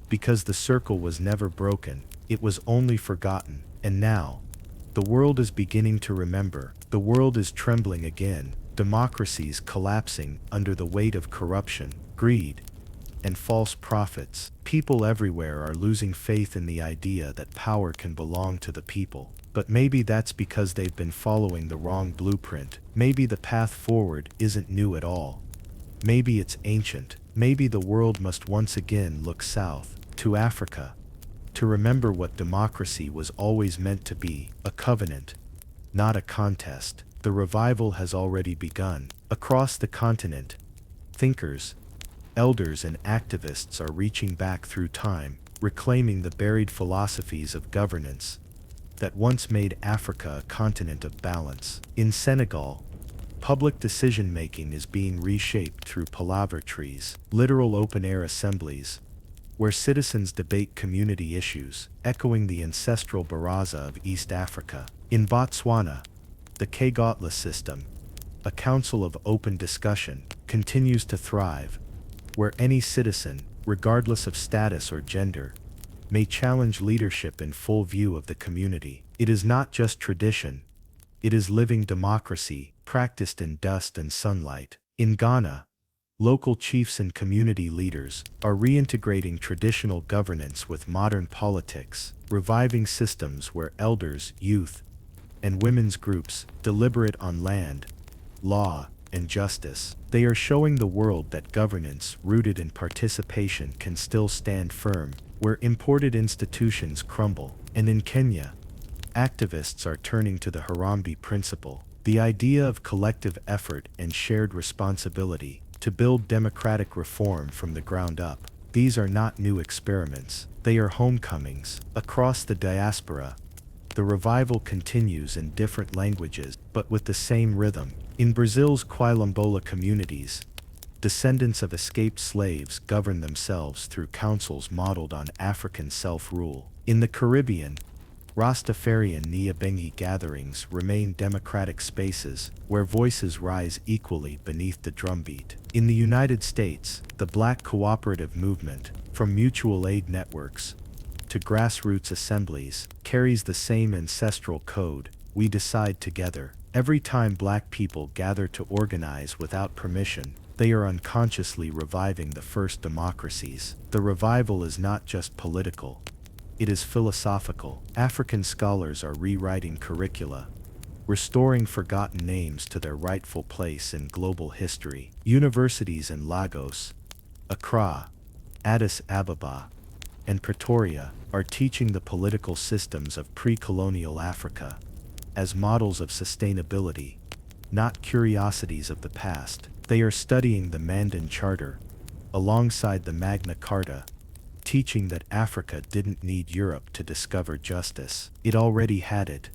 Because the circle was never broken, it was only forgotten. And now, the world is beginning to remember. The world is trembling again. Democracies collapsing under the weight of corruption, greed, and false prophets. People everywhere are losing faith in the idea that power can belong to the people. But maybe that's because they've been following the wrong blueprint. Maybe the path forward isn't new at all. Maybe it's ancient. Maybe the world must once again look south, to Africa, to remember what democracy was always meant to be, a covenant, not a contest. The revival has already begun. Across the continent, thinkers, elders, and activists are reaching back through time, reclaiming the buried philosophies of governance that once made Africa a continent of balance. In Senegal, Public decision-making is being reshaped through palaver trees, literal open-air assemblies, where citizens debate community issues, echoing the ancestral baraza of East Africa. In Botswana, the Kegotla system, a council of open discussion, continues to thrive, where any citizen, regardless of status or gender, may challenge leadership in full view of the community. It is not just tradition, it is living democracy, practiced in dust and sunlight. In Ghana, local chiefs and community leaders are reintegrating traditional governance with modern politics, reviving systems where elders, youth, and women's groups deliberate on land, law, and justice. They are showing the world that governance rooted in participation can still stand firm, where imported institutions crumble. And in Kenya, activists are turning to the Harambee principle, the idea of collective effort and shared responsibility, to build democratic reform from the ground up. These are not new experiments, they are homecomings. Across the diaspora, the revival continues in different languages, but with the same rhythm. In Brazil's Quilombola communities, descendants of escaped slaves govern themselves through councils modeled on African self-rule. In the Caribbean, Rastafarian Nyabengi gatherings remain democratic spaces where voices rise equally beneath the drumbeat. In the United States, the Black cooperative movement, from mutual aid networks to grassroots assemblies, carries the same ancestral code: we decide together. Every time Black people gather to organize without permission, they are unconsciously reviving the first democracies. The revival is not just political, it is philosophical. African scholars are rewriting curricula, restoring forgotten names to their rightful place in global history. Universities in Lagos, Accra, Addis Ababa, and Pretoria are teaching the political systems of pre-colonial Africa as models of sustainability, not curiosities of the past. They are studying the Mandan Charter alongside the Magna Carta, teaching that Africa didn't need Europe to discover justice. It already had it,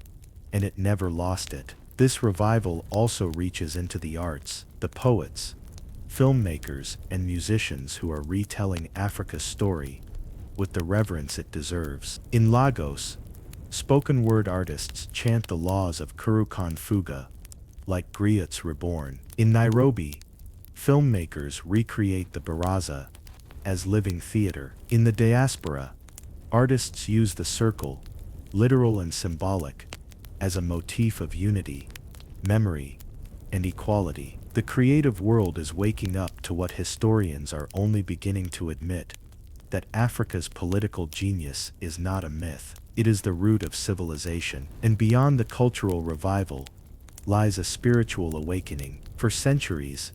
and it never lost it. This revival also reaches into the arts, the poets, filmmakers, and musicians who are retelling Africa's story with the reverence it deserves. In Lagos, spoken word artists chant the laws of Kurukan Fuga, like griots reborn. In Nairobi, filmmakers recreate the baraza as living theater. In the diaspora, artists use the circle, literal and symbolic, as a motif of unity, memory, and equality. The creative world is waking up to what historians are only beginning to admit: that Africa's political genius is not a myth, it is the root of civilization. And beyond the cultural revival lies a spiritual awakening. For centuries,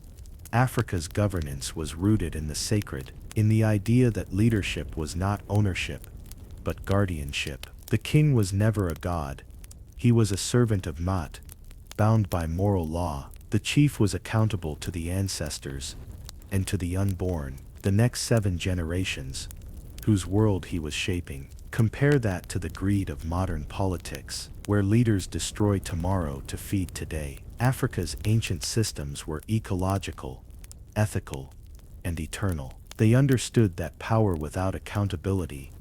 Africa's governance was rooted in the sacred, in the idea that leadership was not ownership, but guardianship. The king was never a god, he was a servant of Maat, bound by moral law. The chief was accountable to the ancestors, and to the unborn, the next 7 generations, whose world he was shaping. Compare that to the greed of modern politics, where leaders destroy tomorrow to feed today. Africa's ancient systems were ecological, ethical, and eternal. They understood that power without accountability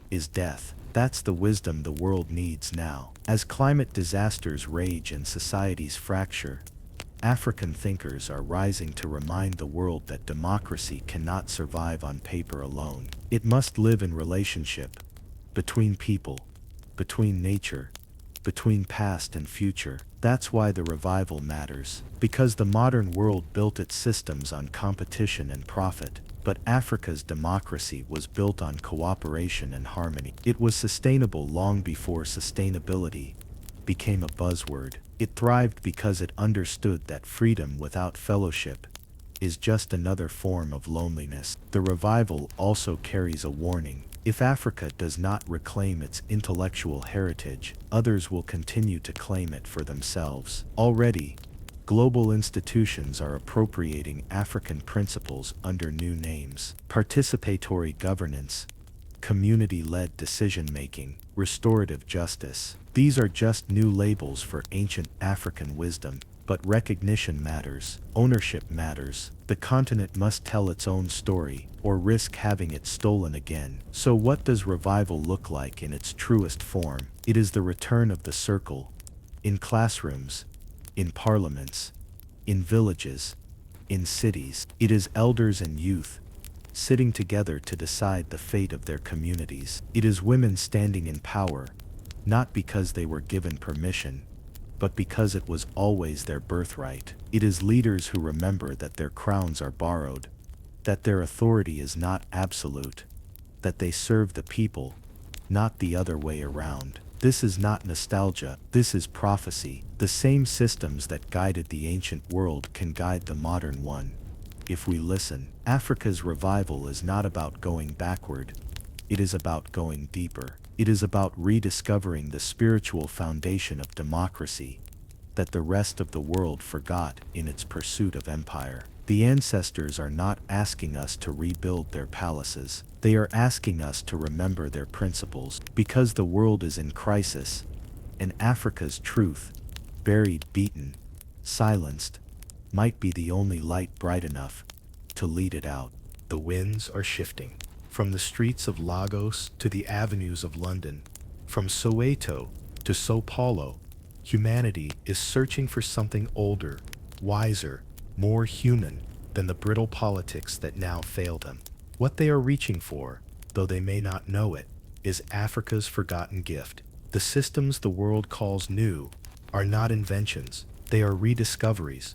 is death. That's the wisdom the world needs now. As climate disasters rage and societies fracture, African thinkers are rising to remind the world that democracy cannot survive on paper alone. It must live in relationship, between people, between nature, between past and future. That's why the revival matters, because the modern world built its systems on competition and profit, but Africa's democracy was built on cooperation and harmony. It was sustainable long before sustainability became a buzzword. It thrived because it understood that freedom without fellowship is just another form of loneliness. The revival also carries a warning. If Africa does not reclaim its intellectual heritage, others will continue to claim it for themselves. Already, global institutions are appropriating African principles under new names: participatory governance, community-led decision-making, restorative justice. These are just new labels for ancient African wisdom, But recognition matters. Ownership matters. The continent must tell its own story, or risk having it stolen again. So what does revival look like in its truest form? It is the return of the circle. In classrooms, in parliaments, in villages, in cities. It is elders and youth sitting together to decide the fate of their communities. It is women standing in power, not because they were given permission, but because it was always their birthright. It is leaders who remember that their crowns are borrowed, that their authority is not absolute, that they serve the people, not the other way around. This is not nostalgia, this is prophecy. The same systems that guided the ancient world can guide the modern one, if we listen. Africa's revival is not about going backward, it is about going deeper. It is about rediscovering the spiritual foundation of democracy that the rest of the world forgot in its pursuit of empire. The ancestors are not asking us to rebuild their palaces. They are asking us to remember their principles, because the world is in crisis, and Africa's truth, buried, beaten, silenced, might be the only light bright enough to lead it out. The winds are shifting. From the streets of Lagos to the avenues of London, from Soweto to Sao Paulo, humanity is searching for something older, wiser, more human than the brittle politics that now fail them. What they are reaching for, though they may not know it, is Africa's forgotten gift. The systems the world calls new are not inventions, they are rediscoveries.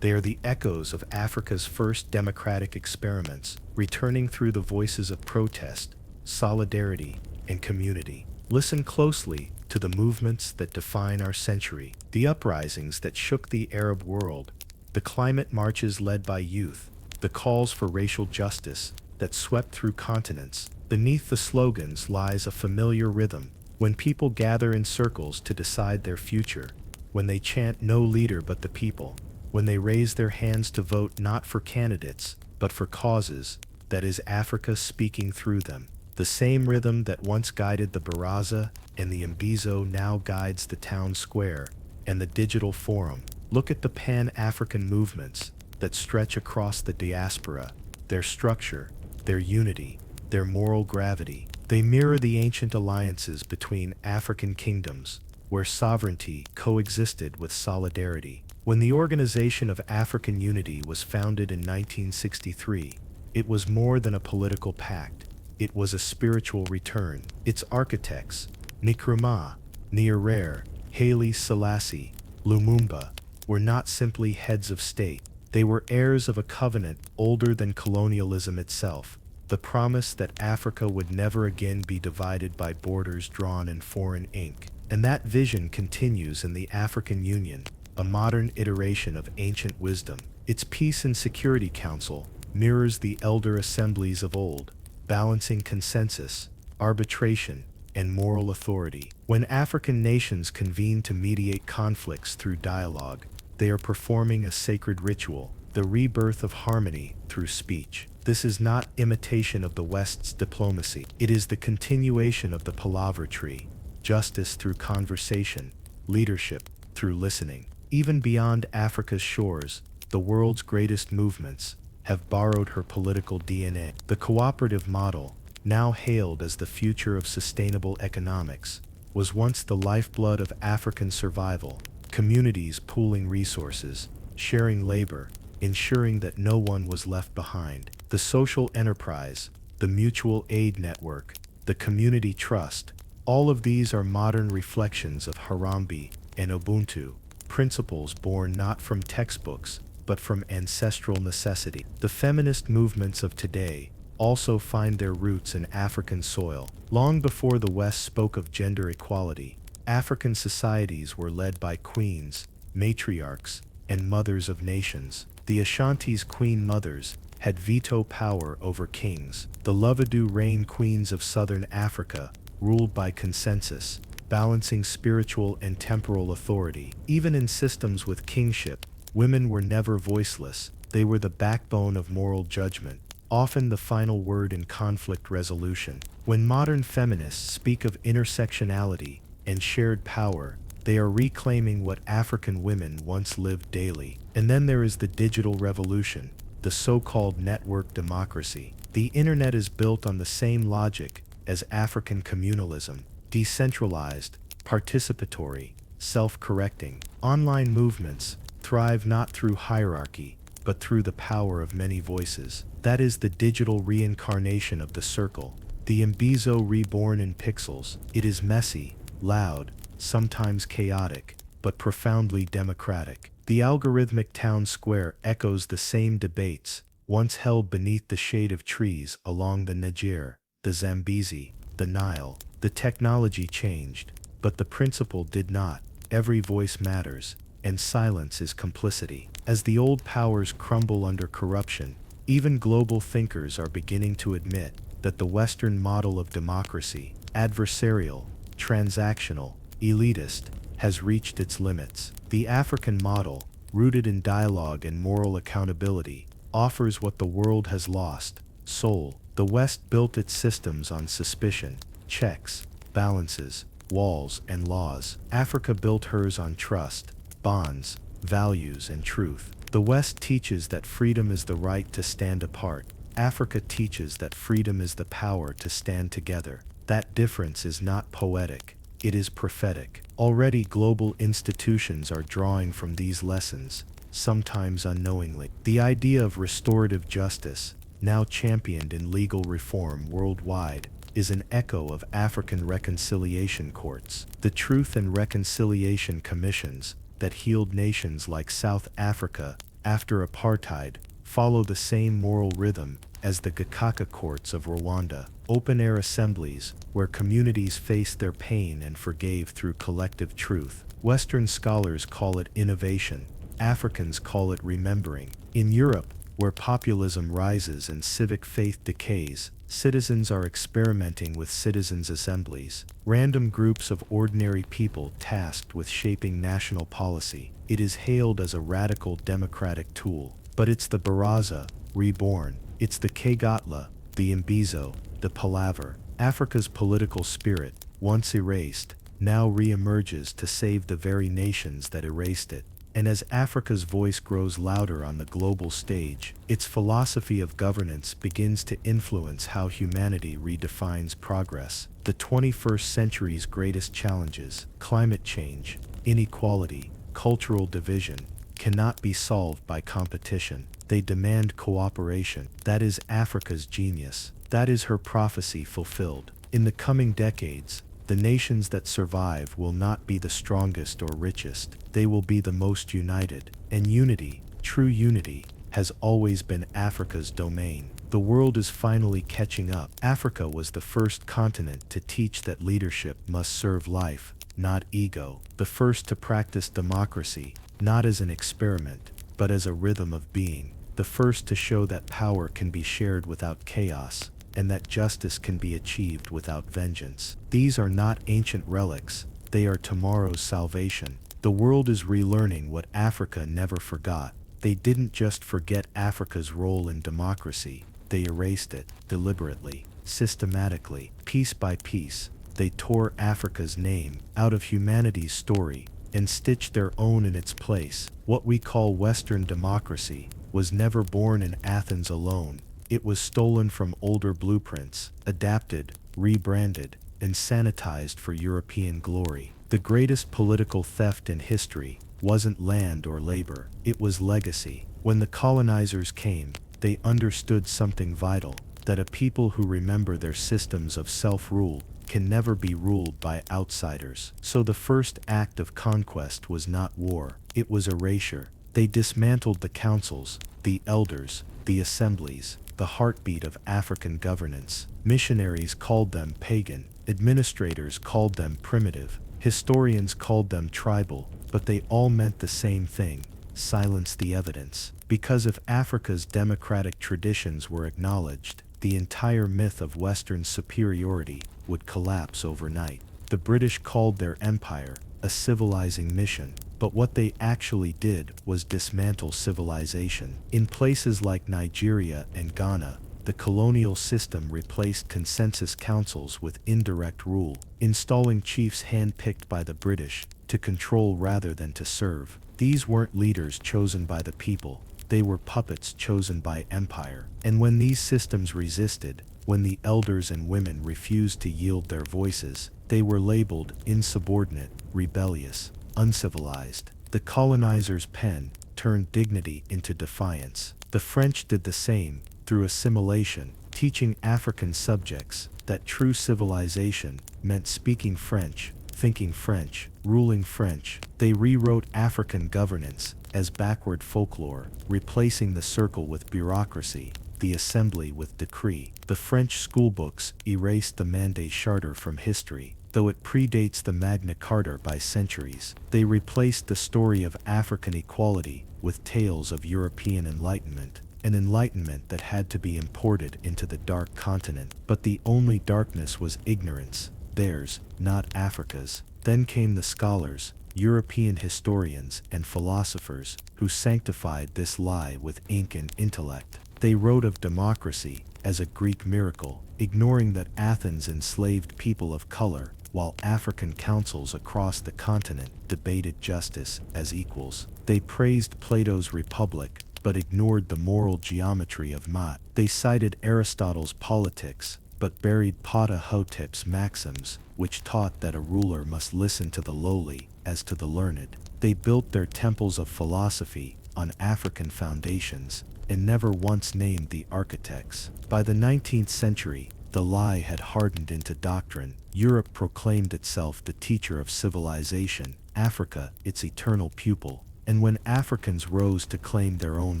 They are the echoes of Africa's first democratic experiments, returning through the voices of protest, solidarity, and community. Listen closely to the movements that define our century, the uprisings that shook the Arab world, the climate marches led by youth, the calls for racial justice that swept through continents. Beneath the slogans lies a familiar rhythm. When people gather in circles to decide their future, when they chant "No leader but the people," when they raise their hands to vote not for candidates, but for causes, that is Africa speaking through them. The same rhythm that once guided the Baraza and the Mbizo now guides the town square and the digital forum. Look at the Pan-African movements that stretch across the diaspora. Their structure, their unity, their moral gravity. They mirror the ancient alliances between African kingdoms, where sovereignty coexisted with solidarity. When the Organization of African Unity was founded in 1963, it was more than a political pact. It was a spiritual return. Its architects, Nkrumah, Nyerere, Haile Selassie, Lumumba, were not simply heads of state. They were heirs of a covenant older than colonialism itself, the promise that Africa would never again be divided by borders drawn in foreign ink. And that vision continues in the African Union, a modern iteration of ancient wisdom. Its Peace and Security Council mirrors the elder assemblies of old, balancing consensus, arbitration, and moral authority. When African nations convene to mediate conflicts through dialogue, they are performing a sacred ritual, the rebirth of harmony through speech. This is not imitation of the West's diplomacy. It is the continuation of the palaver tree, justice through conversation, leadership through listening. Even beyond Africa's shores, the world's greatest movements have borrowed her political DNA. The cooperative model, now hailed as the future of sustainable economics, was once the lifeblood of African survival. Communities pooling resources, sharing labor, ensuring that no one was left behind. The social enterprise, the mutual aid network, the community trust, all of these are modern reflections of Harambee and Ubuntu, principles born not from textbooks, but from ancestral necessity. The feminist movements of today also find their roots in African soil. Long before the West spoke of gender equality, African societies were led by queens, matriarchs, and mothers of nations. The Ashanti's queen mothers had veto power over kings. The Lovedu rain queens of southern Africa ruled by consensus, balancing spiritual and temporal authority. Even in systems with kingship, women were never voiceless. They were the backbone of moral judgment, often the final word in conflict resolution. When modern feminists speak of intersectionality and shared power, They are reclaiming what African women once lived daily. And then there is the digital revolution, the so-called network democracy. The internet is built on the same logic as African communalism: decentralized, participatory, self-correcting. Online movements thrive not through hierarchy, but through the power of many voices. That is the digital reincarnation of the circle, the Mbizo reborn in pixels. It is messy, loud, sometimes chaotic, but profoundly democratic. The algorithmic town square echoes the same debates once held beneath the shade of trees along the Niger, the Zambezi, the Nile. The technology changed, but the principle did not. Every voice matters, and silence is complicity. As the old powers crumble under corruption, even global thinkers are beginning to admit that the Western model of democracy, adversarial, transactional, elitist, has reached its limits. The African model, rooted in dialogue and moral accountability, offers what the world has lost: soul. The West built its systems on suspicion, checks, balances, walls, and laws. Africa built hers on trust, bonds, values, and truth. The West teaches that freedom is the right to stand apart. Africa teaches that freedom is the power to stand together. That difference is not poetic, it is prophetic. Already global institutions are drawing from these lessons, sometimes unknowingly. The idea of restorative justice, now championed in legal reform worldwide, is an echo of African reconciliation courts. The Truth and Reconciliation Commissions that healed nations like South Africa after apartheid follow the same moral rhythm as the Gakaka courts of Rwanda. Open-air assemblies where communities faced their pain and forgave through collective truth. Western scholars call it innovation. Africans call it remembering. In Europe, where populism rises and civic faith decays, citizens are experimenting with citizens' assemblies, random groups of ordinary people tasked with shaping national policy. It is hailed as a radical democratic tool. But it's the Baraza, reborn. It's the Kegatla, the Mbizo, the Palaver. Africa's political spirit, once erased, now re-emerges to save the very nations that erased it. And as Africa's voice grows louder on the global stage, its philosophy of governance begins to influence how humanity redefines progress. The 21st century's greatest challenges, climate change, inequality, cultural division, cannot be solved by competition. They demand cooperation. That is Africa's genius. That is her prophecy fulfilled. In the coming decades, the nations that survive will not be the strongest or richest. They will be the most united. And unity, true unity, has always been Africa's domain. The world is finally catching up. Africa was the first continent to teach that leadership must serve life, not ego. The first to practice democracy, not as an experiment, but as a rhythm of being. The first to show that power can be shared without chaos, and that justice can be achieved without vengeance. These are not ancient relics, they are tomorrow's salvation. The world is relearning what Africa never forgot. They didn't just forget Africa's role in democracy, they erased it, deliberately, systematically, piece by piece. They tore Africa's name out of humanity's story and stitched their own in its place. What we call Western democracy was never born in Athens alone. It was stolen from older blueprints, adapted, rebranded, and sanitized for European glory. The greatest political theft in history wasn't land or labor, it was legacy. When the colonizers came, they understood something vital, that a people who remember their systems of self-rule can never be ruled by outsiders. So the first act of conquest was not war, it was erasure. They dismantled the councils, the elders, the assemblies, the heartbeat of African governance. Missionaries called them pagan, administrators called them primitive, historians called them tribal, but they all meant the same thing: silence the evidence. Because if Africa's democratic traditions were acknowledged, the entire myth of Western superiority would collapse overnight. The British called their empire a civilizing mission, but what they actually did was dismantle civilization. In places like Nigeria and Ghana, the colonial system replaced consensus councils with indirect rule, installing chiefs handpicked by the British to to control rather than to serve. These weren't leaders chosen by the people, they were puppets chosen by empire. And when these systems resisted, when the elders and women refused to yield their voices, they were labeled insubordinate, rebellious, uncivilized. The colonizer's pen turned dignity into defiance. The French did the same, through assimilation, teaching African subjects that true civilization meant speaking French, thinking French, ruling French. They rewrote African governance as backward folklore, replacing the circle with bureaucracy, the assembly with decree. The French schoolbooks erased the Mandé Charter from history, though it predates the Magna Carta by centuries. They replaced the story of African equality with tales of European enlightenment, an enlightenment that had to be imported into the dark continent. But the only darkness was ignorance, theirs, not Africa's. Then came the scholars, European historians and philosophers, who sanctified this lie with ink and intellect. They wrote of democracy as a Greek miracle, ignoring that Athens enslaved people of color, while African councils across the continent debated justice as equals. They praised Plato's Republic, but ignored the moral geometry of Maat. They cited Aristotle's Politics, but buried Ptah Hotep's maxims, which taught that a ruler must listen to the lowly as to the learned. They built their temples of philosophy on African foundations, and never once named the architects. By the 19th century, the lie had hardened into doctrine. Europe proclaimed itself the teacher of civilization, Africa its eternal pupil. And when Africans rose to claim their own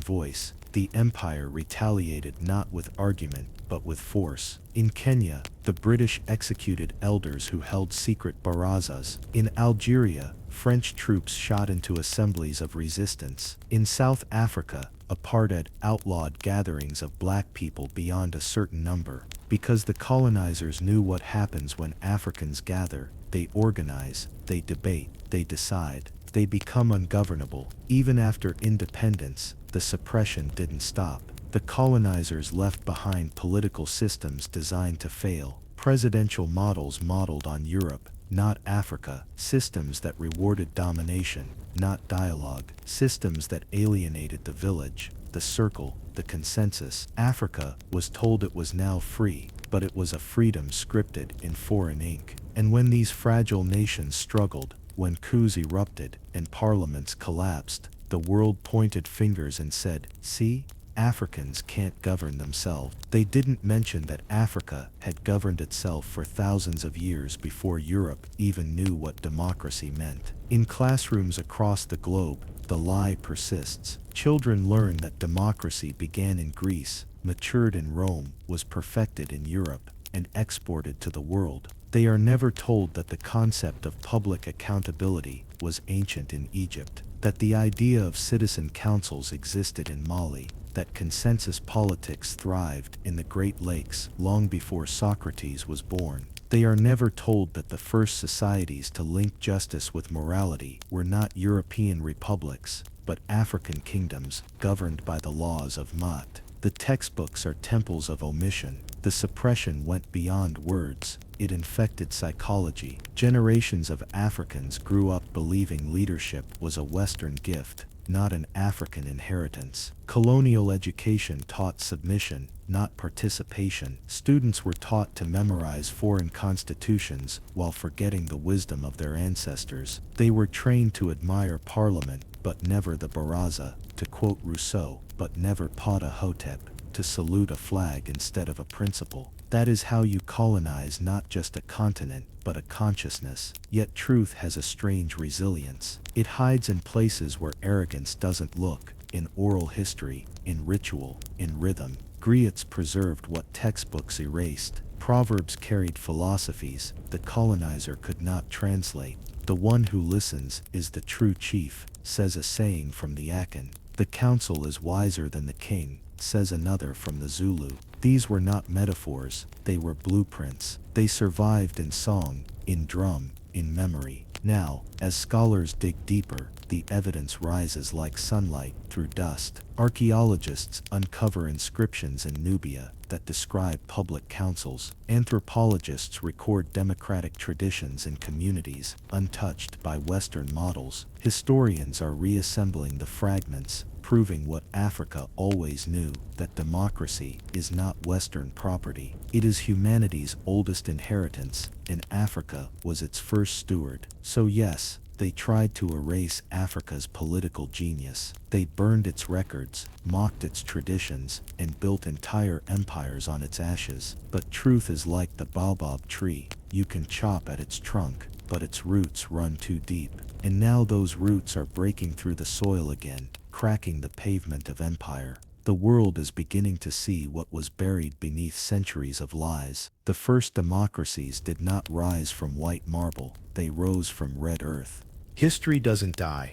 voice, the empire retaliated not with argument, but with force. In Kenya, the British executed elders who held secret barazas. In Algeria, French troops shot into assemblies of resistance. In South Africa, apartheid outlawed gatherings of black people beyond a certain number. Because the colonizers knew what happens when Africans gather, they organize, they debate, they decide. They become ungovernable. Even after independence, the suppression didn't stop. The colonizers left behind political systems designed to fail, presidential models modeled on Europe, not Africa, systems that rewarded domination, not dialogue, systems that alienated the village, the circle, the consensus. Africa was told it was now free, but it was a freedom scripted in foreign ink. And when these fragile nations struggled, when coups erupted and parliaments collapsed, the world pointed fingers and said, "See? Africans can't govern themselves." They didn't mention that Africa had governed itself for thousands of years before Europe even knew what democracy meant. In classrooms across the globe, the lie persists. Children learn that democracy began in Greece, matured in Rome, was perfected in Europe, and exported to the world. They are never told that the concept of public accountability was ancient in Egypt, that the idea of citizen councils existed in Mali, that consensus politics thrived in the Great Lakes long before Socrates was born. They are never told that the first societies to link justice with morality were not European republics, but African kingdoms governed by the laws of Maat. The textbooks are temples of omission. The suppression went beyond words. It infected psychology. Generations of Africans grew up believing leadership was a Western gift, not an African inheritance. Colonial education taught submission, not participation. Students were taught to memorize foreign constitutions while forgetting the wisdom of their ancestors. They were trained to admire parliament, but never the baraza, to quote Rousseau, but never Ptah Hotep, to salute a flag instead of a principle. That is how you colonize not just a continent, but a consciousness. Yet truth has a strange resilience. It hides in places where arrogance doesn't look, in oral history, in ritual, in rhythm. Griots preserved what textbooks erased. Proverbs carried philosophies the colonizer could not translate. The one who listens is the true chief, says a saying from the Akan. The council is wiser than the king, says another from the Zulu. These were not metaphors, they were blueprints. They survived in song, in drum, in memory. Now, as scholars dig deeper, the evidence rises like sunlight through dust. Archaeologists uncover inscriptions in Nubia that describe public councils. Anthropologists record democratic traditions in communities untouched by Western models. Historians are reassembling the fragments, proving what Africa always knew, that democracy is not Western property. It is humanity's oldest inheritance, and Africa was its first steward. So yes, they tried to erase Africa's political genius. They burned its records, mocked its traditions, and built entire empires on its ashes. But truth is like the baobab tree. You can chop at its trunk, but its roots run too deep. And now those roots are breaking through the soil again, cracking the pavement of empire. The world is beginning to see what was buried beneath centuries of lies. The first democracies did not rise from white marble, they rose from red earth. History doesn't die,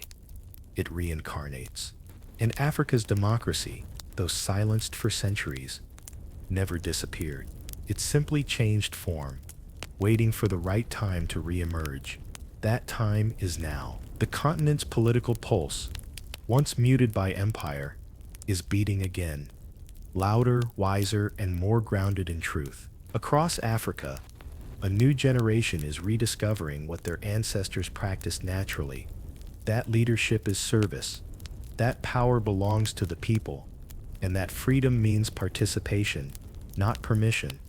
it reincarnates. And Africa's democracy, though silenced for centuries, never disappeared. It simply changed form, waiting for the right time to re-emerge. That time is now. The continent's political pulse, once muted by empire, is beating again, louder, wiser, and more grounded in truth. Across Africa, a new generation is rediscovering what their ancestors practiced naturally. That leadership is service, that power belongs to the people, and that freedom means participation, not permission.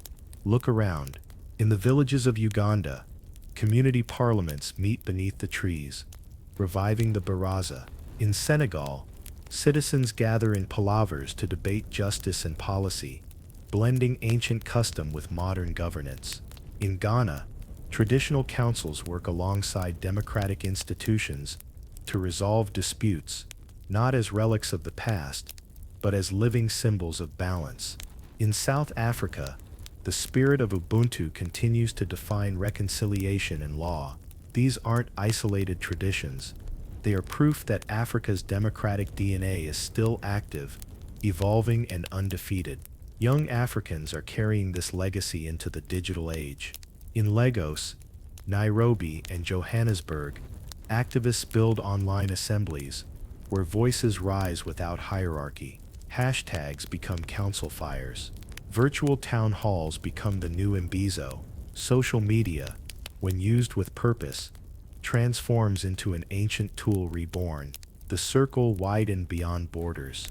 Look around. In the villages of Uganda, community parliaments meet beneath the trees, reviving the baraza. In Senegal, citizens gather in palavers to debate justice and policy, blending ancient custom with modern governance. In Ghana, traditional councils work alongside democratic institutions to resolve disputes, not as relics of the past, but as living symbols of balance. In South Africa, the spirit of Ubuntu continues to define reconciliation and law. These aren't isolated traditions. They are proof that Africa's democratic DNA is still active, evolving, and undefeated. Young Africans are carrying this legacy into the digital age. In Lagos, Nairobi, and Johannesburg, activists build online assemblies where voices rise without hierarchy. Hashtags become council fires. Virtual town halls become the new Mbizo. Social media, when used with purpose, transforms into an ancient tool reborn. The circle widened beyond borders.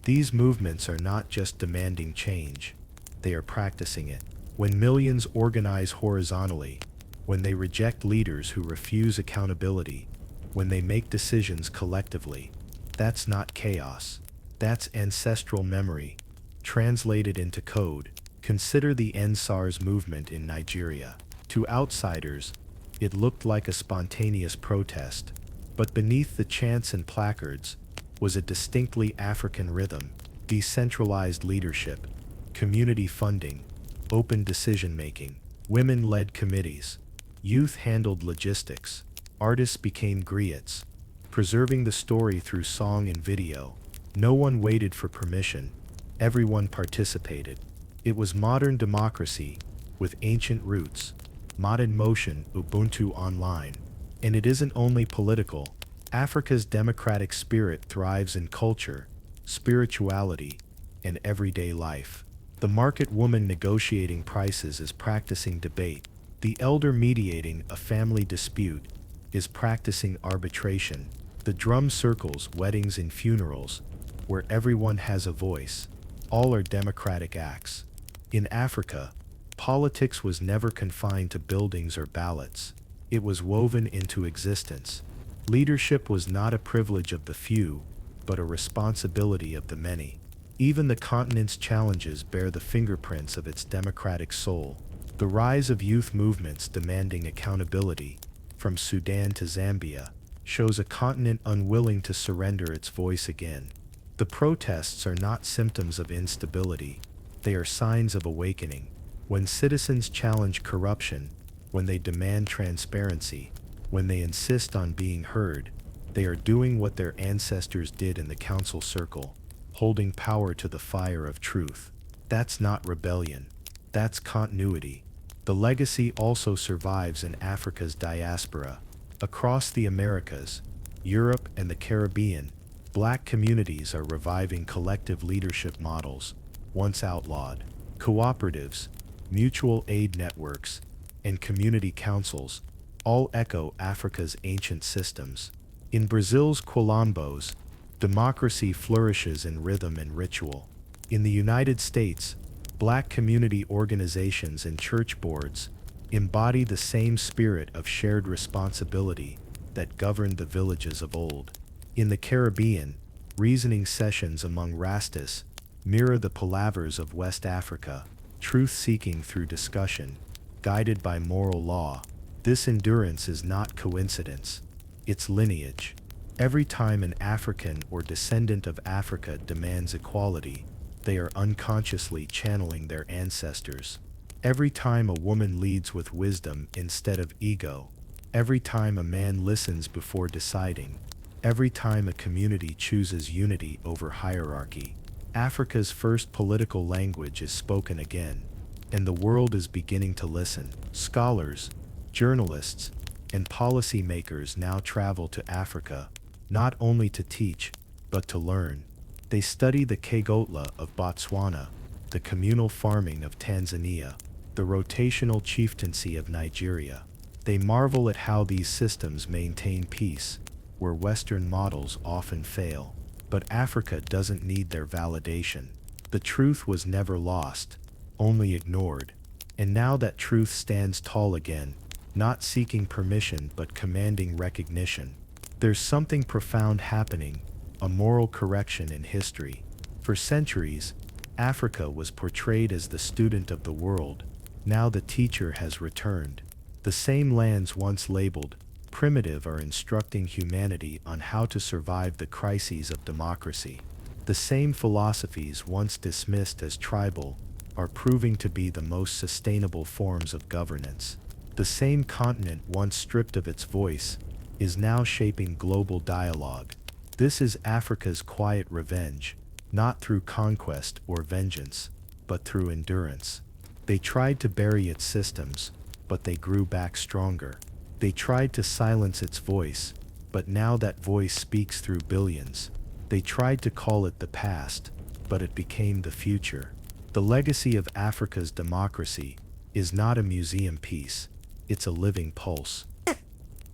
These movements are not just demanding change, they are practicing it. When millions organize horizontally, when they reject leaders who refuse accountability, when they make decisions collectively, that's not chaos. That's ancestral memory, translated into code. Consider the NSARS movement in Nigeria. To outsiders, it looked like a spontaneous protest, but beneath the chants and placards was a distinctly African rhythm: decentralized leadership, community funding, open decision-making. Women led committees. Youth handled logistics. Artists became griots, preserving the story through song and video. No one waited for permission. Everyone participated. It was modern democracy with ancient roots. Maat in motion, Ubuntu online. And it isn't only political. Africa's democratic spirit thrives in culture, spirituality, and everyday life. The market woman negotiating prices is practicing debate. The elder mediating a family dispute is practicing arbitration. The drum circles weddings and funerals, where everyone has a voice. All are democratic acts. In Africa, politics was never confined to buildings or ballots. It was woven into existence. Leadership was not a privilege of the few, but a responsibility of the many. Even the continent's challenges bear the fingerprints of its democratic soul. The rise of youth movements demanding accountability, from Sudan to Zambia, shows a continent unwilling to surrender its voice again. The protests are not symptoms of instability, they are signs of awakening. When citizens challenge corruption, when they demand transparency, when they insist on being heard, they are doing what their ancestors did in the council circle, holding power to the fire of truth. That's not rebellion, that's continuity. The legacy also survives in Africa's diaspora. Across the Americas, Europe, and the Caribbean, black communities are reviving collective leadership models, once outlawed. Cooperatives, mutual aid networks, and community councils all echo Africa's ancient systems. In Brazil's Quilambos, democracy flourishes in rhythm and ritual. In the United States, black community organizations and church boards embody the same spirit of shared responsibility that governed the villages of old. In the Caribbean, reasoning sessions among Rastas mirror the palavers of West Africa, truth-seeking through discussion, guided by moral law. This endurance is not coincidence, it's lineage. Every time an African or descendant of Africa demands equality, they are unconsciously channeling their ancestors. Every time a woman leads with wisdom instead of ego, every time a man listens before deciding, every time a community chooses unity over hierarchy, Africa's first political language is spoken again, and the world is beginning to listen. Scholars, journalists, and policymakers now travel to Africa, not only to teach, but to learn. They study the Kegotla of Botswana, the communal farming of Tanzania, the rotational chieftaincy of Nigeria. They marvel at how these systems maintain peace, where Western models often fail. But Africa doesn't need their validation. The truth was never lost, only ignored. And now that truth stands tall again, not seeking permission but commanding recognition. There's something profound happening, a moral correction in history. For centuries, Africa was portrayed as the student of the world. Now the teacher has returned. The same lands once labeled primitive are instructing humanity on how to survive the crises of democracy. The same philosophies once dismissed as tribal are proving to be the most sustainable forms of governance. The same continent once stripped of its voice is now shaping global dialogue. This is Africa's quiet revenge, not through conquest or vengeance, but through endurance. They tried to bury its systems, but they grew back stronger. They tried to silence its voice, but now that voice speaks through billions. They tried to call it the past, but it became the future. The legacy of Africa's democracy is not a museum piece, it's a living pulse.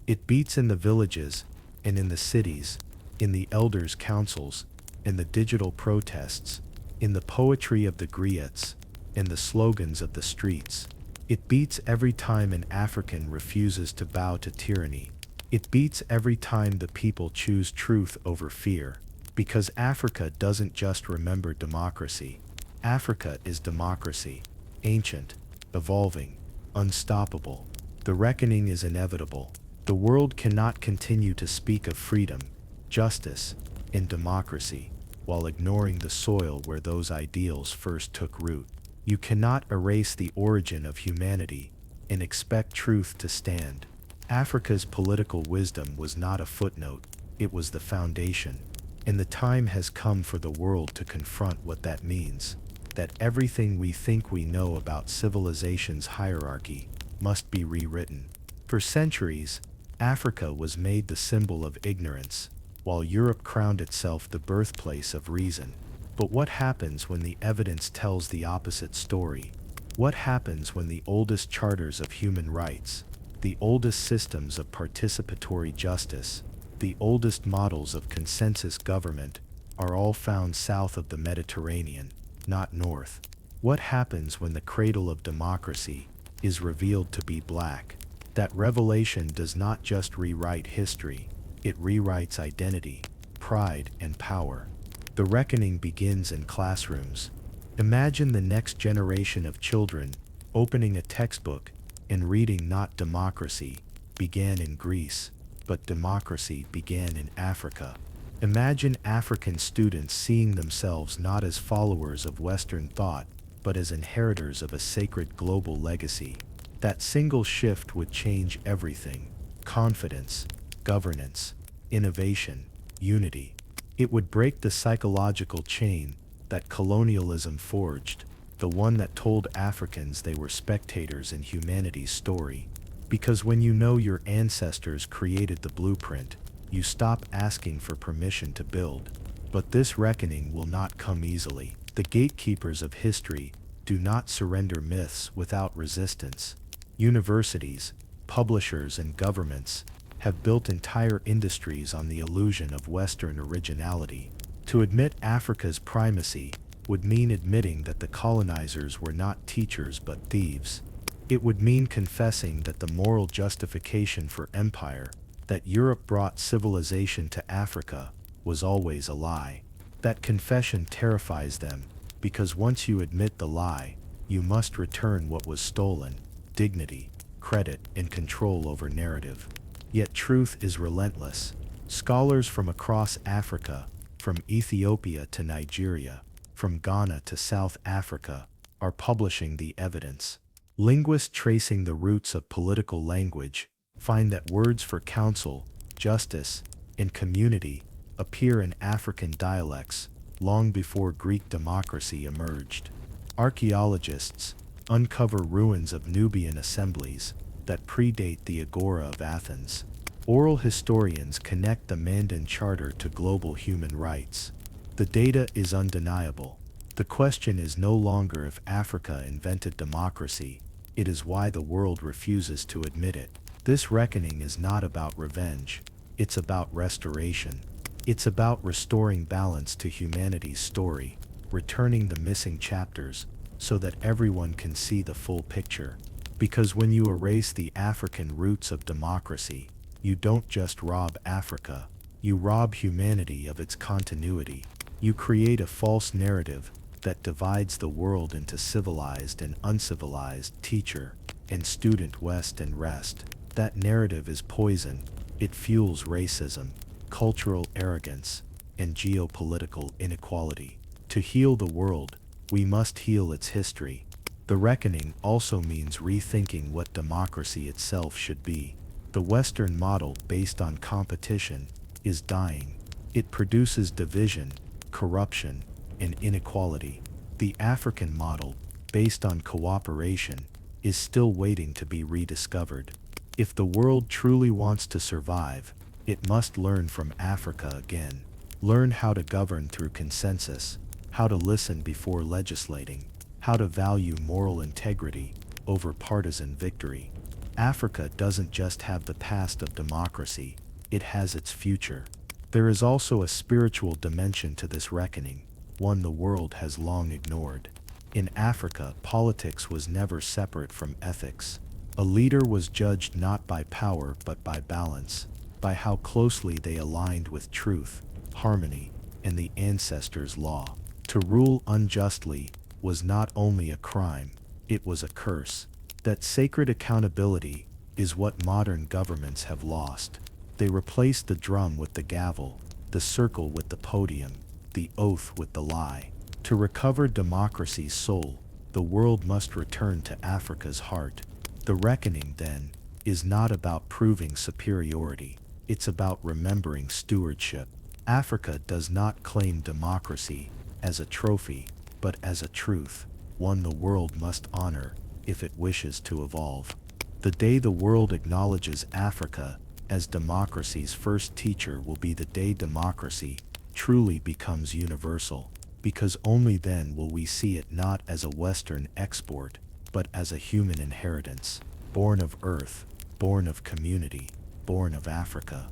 It beats in the villages, and in the cities, in the elders' councils, in the digital protests, in the poetry of the griots, in the slogans of the streets. It beats every time an African refuses to bow to tyranny. It beats every time the people choose truth over fear. Because Africa doesn't just remember democracy. Africa is democracy. Ancient, evolving, unstoppable. The reckoning is inevitable. The world cannot continue to speak of freedom, justice, and democracy, while ignoring the soil where those ideals first took root. You cannot erase the origin of humanity and expect truth to stand. Africa's political wisdom was not a footnote, it was the foundation. And the time has come for the world to confront what that means. That everything we think we know about civilization's hierarchy must be rewritten. For centuries, Africa was made the symbol of ignorance, while Europe crowned itself the birthplace of reason. But what happens when the evidence tells the opposite story? What happens when the oldest charters of human rights, the oldest systems of participatory justice, the oldest models of consensus government are all found south of the Mediterranean, not north? What happens when the cradle of democracy is revealed to be black? That revelation does not just rewrite history, it rewrites identity, pride, and power. The reckoning begins in classrooms. Imagine the next generation of children opening a textbook and reading not democracy began in Greece, but democracy began in Africa. Imagine African students seeing themselves not as followers of Western thought, but as inheritors of a sacred global legacy. That single shift would change everything: confidence, governance, innovation, unity. It would break the psychological chain that colonialism forged, the one that told Africans they were spectators in humanity's story. Because when you know your ancestors created the blueprint, you stop asking for permission to build. But this reckoning will not come easily. The gatekeepers of history do not surrender myths without resistance. Universities, publishers, and governments have built entire industries on the illusion of Western originality. To admit Africa's primacy would mean admitting that the colonizers were not teachers but thieves. It would mean confessing that the moral justification for empire, that Europe brought civilization to Africa, was always a lie. That confession terrifies them, because once you admit the lie, you must return what was stolen: dignity, credit, and control over narrative. Yet truth is relentless. Scholars from across Africa, from Ethiopia to Nigeria, from Ghana to South Africa, are publishing the evidence. Linguists tracing the roots of political language find that words for council, justice, and community appear in African dialects long before Greek democracy emerged. Archaeologists uncover ruins of Nubian assemblies that predate the Agora of Athens. Oral historians connect the Mandan Charter to global human rights. The data is undeniable. The question is no longer if Africa invented democracy, it is why the world refuses to admit it. This reckoning is not about revenge, it's about restoration. It's about restoring balance to humanity's story, returning the missing chapters, so that everyone can see the full picture. Because when you erase the African roots of democracy, you don't just rob Africa, you rob humanity of its continuity. You create a false narrative that divides the world into civilized and uncivilized, teacher and student, west and rest. That narrative is poison. It fuels racism, cultural arrogance, and geopolitical inequality. To heal the world, we must heal its history. The reckoning also means rethinking what democracy itself should be. The Western model, based on competition, is dying. It produces division, corruption, and inequality. The African model, based on cooperation, is still waiting to be rediscovered. If the world truly wants to survive, it must learn from Africa again. Learn how to govern through consensus, how to listen before legislating, how to value moral integrity over partisan victory. Africa doesn't just have the past of democracy, it has its future. There is also a spiritual dimension to this reckoning, one the world has long ignored. In Africa, politics was never separate from ethics. A leader was judged not by power but by balance, by how closely they aligned with truth, harmony, and the ancestors' law. To rule unjustly was not only a crime, it was a curse. That sacred accountability is what modern governments have lost. They replaced the drum with the gavel, the circle with the podium, the oath with the lie. To recover democracy's soul, the world must return to Africa's heart. The reckoning, then, is not about proving superiority, it's about remembering stewardship. Africa does not claim democracy as a trophy, but as a truth, one the world must honor if it wishes to evolve. The day the world acknowledges Africa as democracy's first teacher will be the day democracy truly becomes universal, because only then will we see it not as a Western export, but as a human inheritance, born of earth, born of community, born of Africa.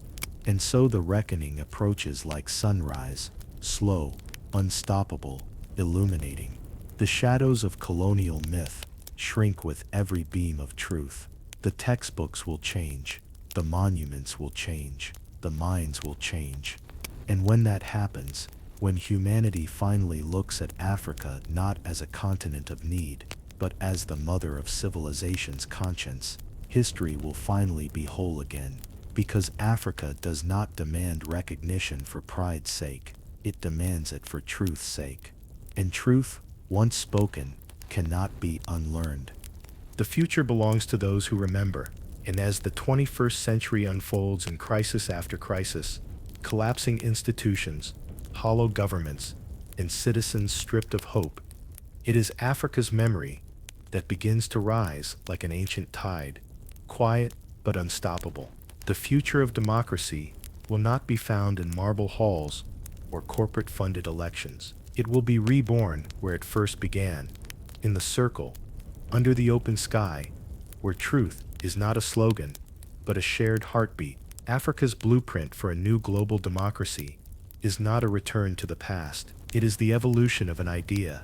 And so the reckoning approaches like sunrise, slow, unstoppable, illuminating. The shadows of colonial myth shrink with every beam of truth. The textbooks will change, the monuments will change, the minds will change. And when that happens, when humanity finally looks at Africa not as a continent of need, but as the mother of civilization's conscience, history will finally be whole again. Because Africa does not demand recognition for pride's sake, it demands it for truth's sake. And truth, once spoken, cannot be unlearned. The future belongs to those who remember, and as the 21st century unfolds in crisis after crisis, collapsing institutions, hollow governments, and citizens stripped of hope, it is Africa's memory that begins to rise like an ancient tide, quiet but unstoppable. The future of democracy will not be found in marble halls or corporate-funded elections. It will be reborn where it first began, in the circle, under the open sky, where truth is not a slogan, but a shared heartbeat. Africa's blueprint for a new global democracy is not a return to the past. It is the evolution of an idea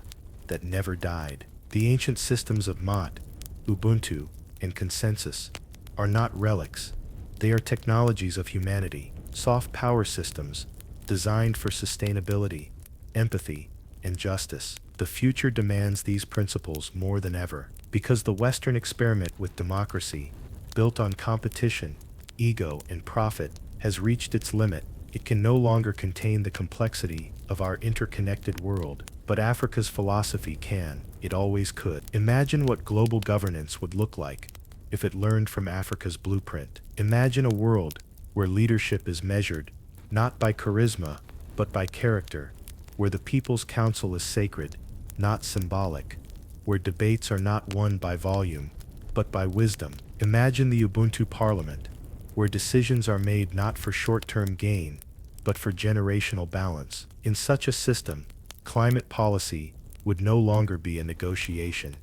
that never died. The ancient systems of Maat, Ubuntu, and consensus are not relics. They are technologies of humanity, soft power systems designed for sustainability, empathy, and justice. The future demands these principles more than ever, because the Western experiment with democracy, built on competition, ego, and profit, has reached its limit. It can no longer contain the complexity of our interconnected world, but Africa's philosophy can. It always could. Imagine what global governance would look like if it learned from Africa's blueprint. Imagine a world where leadership is measured not by charisma, but by character, where the People's Council is sacred, not symbolic, where debates are not won by volume, but by wisdom. Imagine the Ubuntu Parliament, where decisions are made not for short-term gain, but for generational balance. In such a system, climate policy would no longer be a negotiation.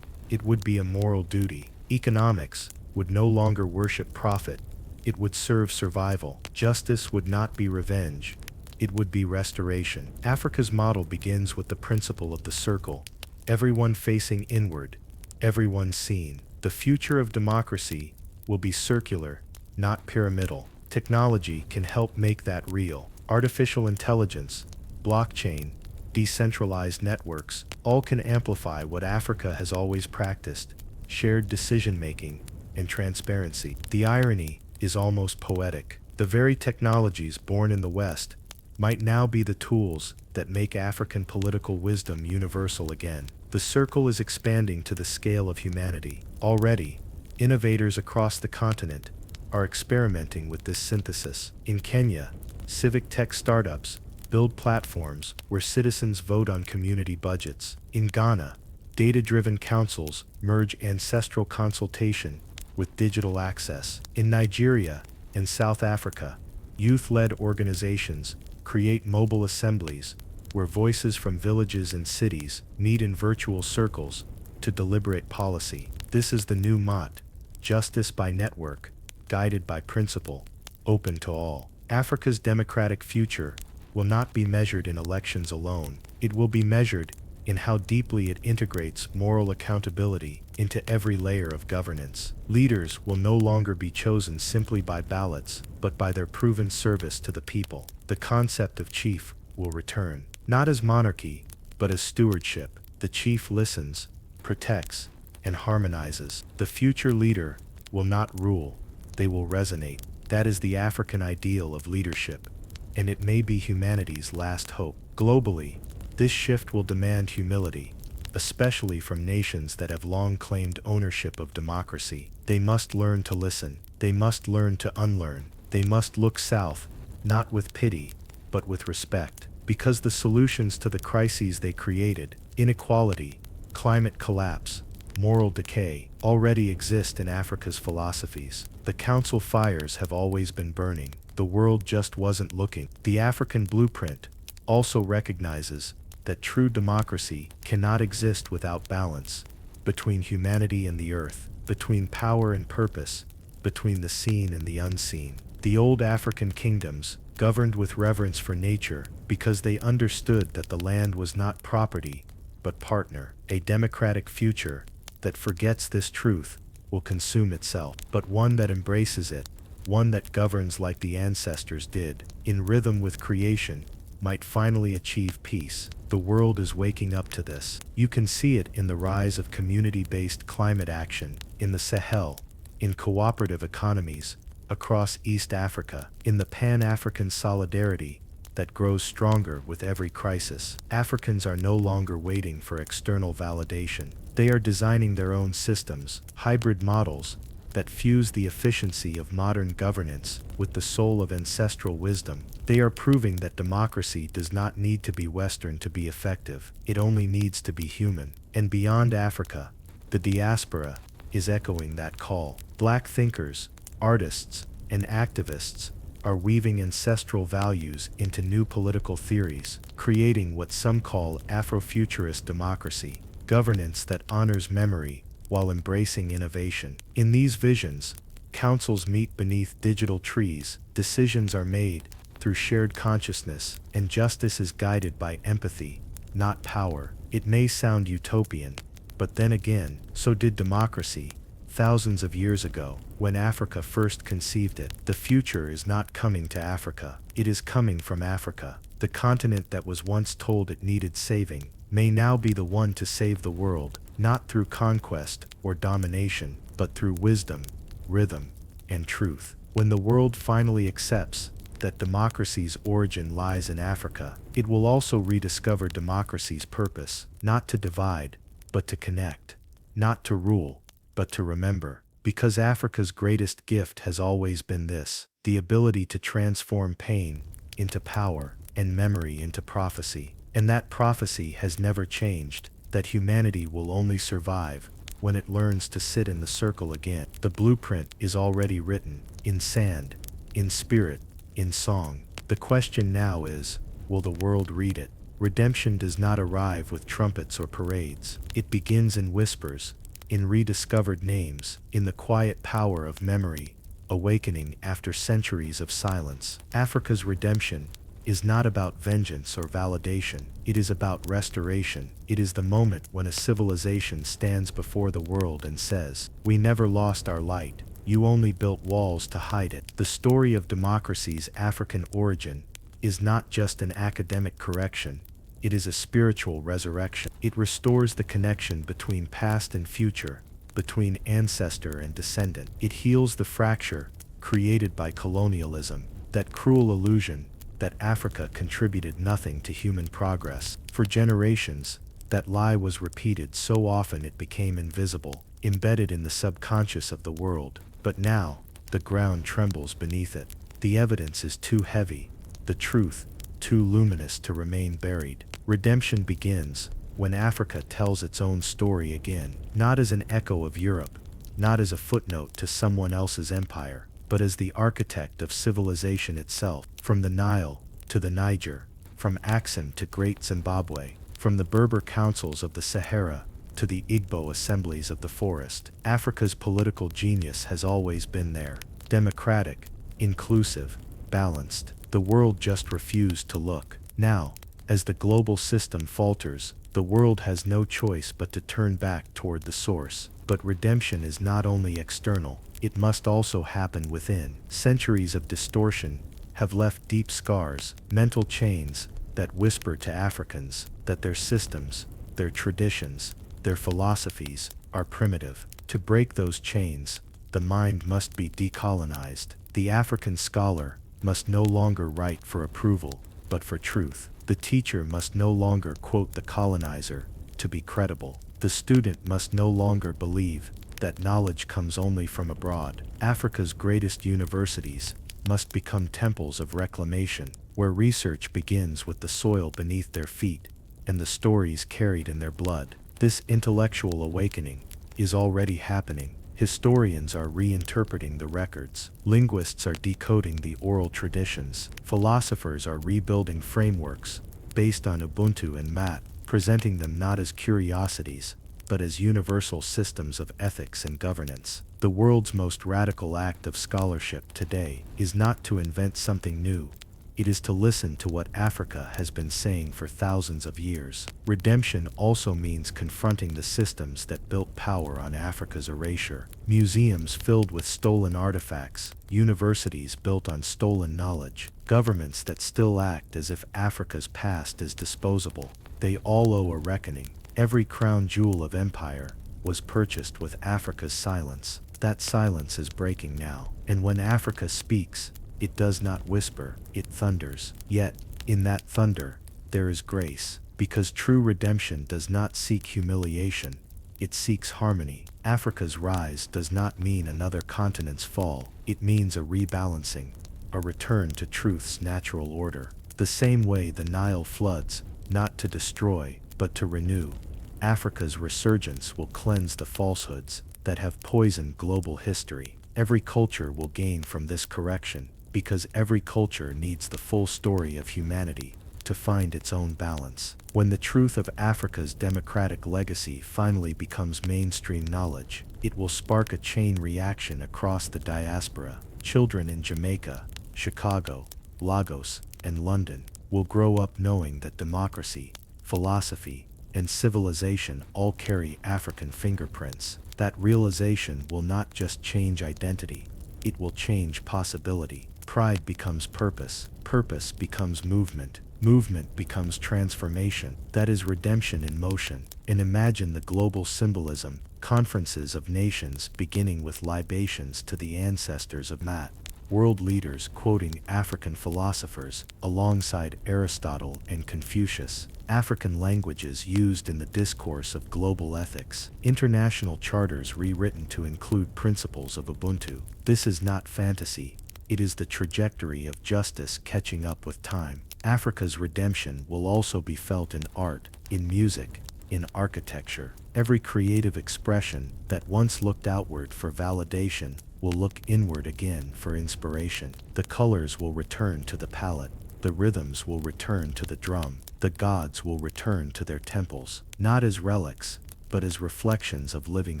It would be a moral duty. Economics would no longer worship profit. It would serve survival. Justice would not be revenge. It would be restoration. Africa's model begins with the principle of the circle. Everyone facing inward, everyone seen. The future of democracy will be circular, not pyramidal. Technology can help make that real. Artificial intelligence, blockchain, decentralized networks, all can amplify what Africa has always practiced: shared decision-making and transparency. The irony is almost poetic. The very technologies born in the West might now be the tools that make African political wisdom universal again. The circle is expanding to the scale of humanity. Already, innovators across the continent are experimenting with this synthesis. In Kenya, civic tech startups build platforms where citizens vote on community budgets. In Ghana, data-driven councils merge ancestral consultation with digital access. In Nigeria and South Africa, youth-led organizations create mobile assemblies where voices from villages and cities meet in virtual circles to deliberate policy. This is the new Maat, justice by network, guided by principle, open to all. Africa's democratic future will not be measured in elections alone. It will be measured in how deeply it integrates moral accountability into every layer of governance. Leaders will no longer be chosen simply by ballots, but by their proven service to the people. The concept of chief will return, not as monarchy, but as stewardship. The chief listens, protects, and harmonizes. The future leader will not rule, they will resonate. That is the African ideal of leadership, and it may be humanity's last hope. Globally, this shift will demand humility, especially from nations that have long claimed ownership of democracy. They must learn to listen. They must learn to unlearn. They must look south, not with pity, but with respect, because the solutions to the crises they created, inequality, climate collapse, moral decay, already exist in Africa's philosophies. The council fires have always been burning. The world just wasn't looking. The African blueprint also recognizes that true democracy cannot exist without balance between humanity and the earth, between power and purpose, between the seen and the unseen. The old African kingdoms governed with reverence for nature because they understood that the land was not property, but partner. A democratic future that forgets this truth will consume itself, but one that embraces it, one that governs like the ancestors did, in rhythm with creation, might finally achieve peace. The world is waking up to this. You can see it in the rise of community-based climate action in the Sahel, in cooperative economies across East Africa, in the Pan-African solidarity that grows stronger with every crisis. Africans are no longer waiting for external validation. They are designing their own systems, hybrid models that fuse the efficiency of modern governance with the soul of ancestral wisdom. They are proving that democracy does not need to be Western to be effective. It only needs to be human. And beyond Africa, the diaspora is echoing that call. Black thinkers, artists, and activists are weaving ancestral values into new political theories, creating what some call Afrofuturist democracy, governance that honors memory while embracing innovation. In these visions, councils meet beneath digital trees, decisions are made through shared consciousness, and justice is guided by empathy, not power. It may sound utopian, but then again, so did democracy, thousands of years ago, when Africa first conceived it. The future is not coming to Africa, it is coming from Africa. The continent that was once told it needed saving may now be the one to save the world, not through conquest or domination, but through wisdom, rhythm, and truth. When the world finally accepts that democracy's origin lies in Africa, it will also rediscover democracy's purpose, not to divide, but to connect, not to rule, but to remember. Because Africa's greatest gift has always been this, the ability to transform pain into power and memory into prophecy. And that prophecy has never changed, that humanity will only survive when it learns to sit in the circle again. The blueprint is already written, in sand, in spirit, in song. The question now is, will the world read it? Redemption does not arrive with trumpets or parades. It begins in whispers, in rediscovered names, in the quiet power of memory, awakening after centuries of silence. Africa's redemption is not about vengeance or validation. It is about restoration. It is the moment when a civilization stands before the world and says, "We never lost our light. You only built walls to hide it." The story of democracy's African origin is not just an academic correction. It is a spiritual resurrection. It restores the connection between past and future, between ancestor and descendant. It heals the fracture created by colonialism, that cruel illusion that Africa contributed nothing to human progress. For generations, that lie was repeated so often it became invisible, embedded in the subconscious of the world. But now, the ground trembles beneath it. The evidence is too heavy, the truth too luminous to remain buried. Redemption begins when Africa tells its own story again, not as an echo of Europe, not as a footnote to someone else's empire, but as the architect of civilization itself. From the Nile to the Niger, from Axum to Great Zimbabwe, from the Berber councils of the Sahara to the Igbo assemblies of the forest, Africa's political genius has always been there. Democratic, inclusive, balanced. The world just refused to look. Now, as the global system falters, the world has no choice but to turn back toward the source. But redemption is not only external, it must also happen within. Centuries of distortion have left deep scars, mental chains that whisper to Africans that their systems, their traditions, their philosophies are primitive. To break those chains, the mind must be decolonized. The African scholar must no longer write for approval, but for truth. The teacher must no longer quote the colonizer to be credible. The student must no longer believe that knowledge comes only from abroad. Africa's greatest universities must become temples of reclamation, where research begins with the soil beneath their feet and the stories carried in their blood. This intellectual awakening is already happening. Historians are reinterpreting the records. Linguists are decoding the oral traditions. Philosophers are rebuilding frameworks based on Ubuntu and Maat, presenting them not as curiosities, but as universal systems of ethics and governance. The world's most radical act of scholarship today is not to invent something new. It is to listen to what Africa has been saying for thousands of years. Redemption also means confronting the systems that built power on Africa's erasure. Museums filled with stolen artifacts, universities built on stolen knowledge, governments that still act as if Africa's past is disposable. They all owe a reckoning. Every crown jewel of empire was purchased with Africa's silence. That silence is breaking now. And when Africa speaks, it does not whisper, it thunders. Yet, in that thunder, there is grace, because true redemption does not seek humiliation, it seeks harmony. Africa's rise does not mean another continent's fall, it means a rebalancing, a return to truth's natural order. The same way the Nile floods, not to destroy, but to renew, Africa's resurgence will cleanse the falsehoods that have poisoned global history. Every culture will gain from this correction, because every culture needs the full story of humanity to find its own balance. When the truth of Africa's democratic legacy finally becomes mainstream knowledge, it will spark a chain reaction across the diaspora. Children in Jamaica, Chicago, Lagos, and London will grow up knowing that democracy, philosophy, and civilization all carry African fingerprints. That realization will not just change identity, it will change possibility. Pride becomes purpose, purpose becomes movement, movement becomes transformation. That is redemption in motion. And imagine the global symbolism, conferences of nations beginning with libations to the ancestors of Maat, world leaders quoting African philosophers alongside Aristotle and Confucius, African languages used in the discourse of global ethics, international charters rewritten to include principles of Ubuntu. This is not fantasy, it is the trajectory of justice catching up with time. Africa's redemption will also be felt in art, in music, in architecture. Every creative expression that once looked outward for validation will look inward again for inspiration. The colors will return to the palette, the rhythms will return to the drum, the gods will return to their temples, not as relics, but as reflections of living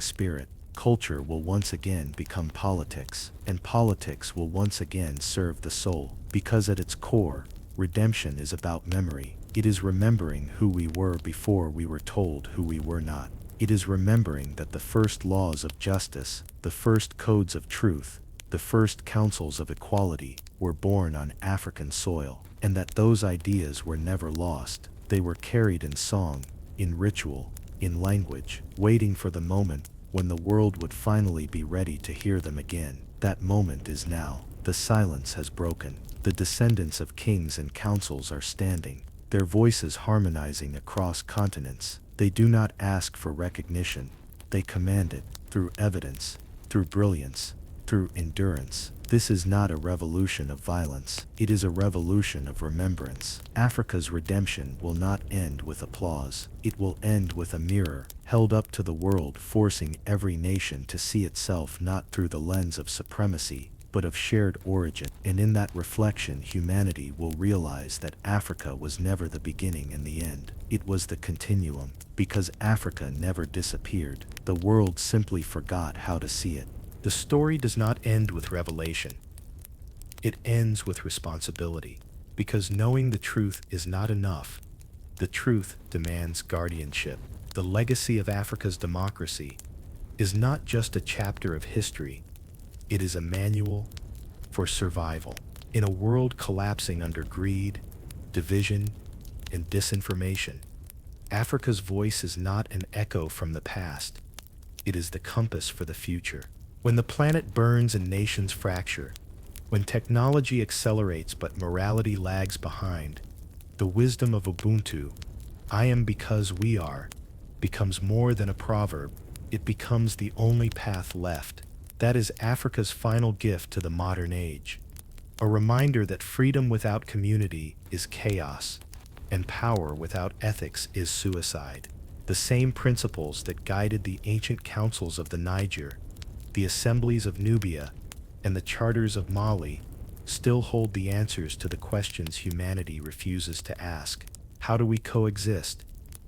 spirit. Culture will once again become politics, and politics will once again serve the soul, because at its core, redemption is about memory. It is remembering who we were before we were told who we were not. It is remembering that the first laws of justice, the first codes of truth, the first councils of equality were born on African soil, and that those ideas were never lost. They were carried in song, in ritual, in language, waiting for the moment when the world would finally be ready to hear them again. That moment is now. The silence has broken. The descendants of kings and councils are standing, their voices harmonizing across continents. They do not ask for recognition, they command it, through evidence, through brilliance, through endurance. This is not a revolution of violence, it is a revolution of remembrance. Africa's redemption will not end with applause, it will end with a mirror held up to the world, forcing every nation to see itself not through the lens of supremacy, but of shared origin. And in that reflection, humanity will realize that Africa was never the beginning and the end. It was the continuum. Because Africa never disappeared, the world simply forgot how to see it. The story does not end with revelation. It ends with responsibility. Because knowing the truth is not enough. The truth demands guardianship. The legacy of Africa's democracy is not just a chapter of history. It is a manual for survival. In a world collapsing under greed, division, and disinformation, Africa's voice is not an echo from the past. It is the compass for the future. When the planet burns and nations fracture, when technology accelerates but morality lags behind, the wisdom of Ubuntu, I am because we are, becomes more than a proverb. It becomes the only path left. That is Africa's final gift to the modern age. A reminder that freedom without community is chaos, and power without ethics is suicide. The same principles that guided the ancient councils of the Niger, the assemblies of Nubia, and the charters of Mali still hold the answers to the questions humanity refuses to ask. How do we coexist?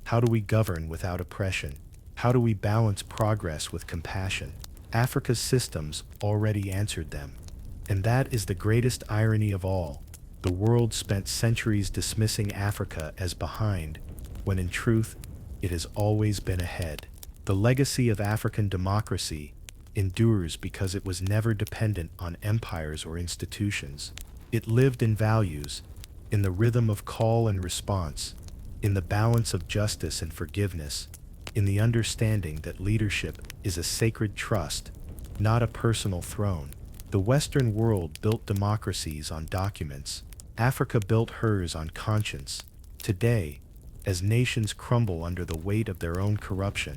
How do we govern without oppression? How do we balance progress with compassion? Africa's systems already answered them. And that is the greatest irony of all. The world spent centuries dismissing Africa as behind, when in truth, it has always been ahead. The legacy of African democracy endures because it was never dependent on empires or institutions. It lived in values, in the rhythm of call and response, in the balance of justice and forgiveness, in the understanding that leadership is a sacred trust, not a personal throne. The Western world built democracies on documents. Africa built hers on conscience. Today, as nations crumble under the weight of their own corruption,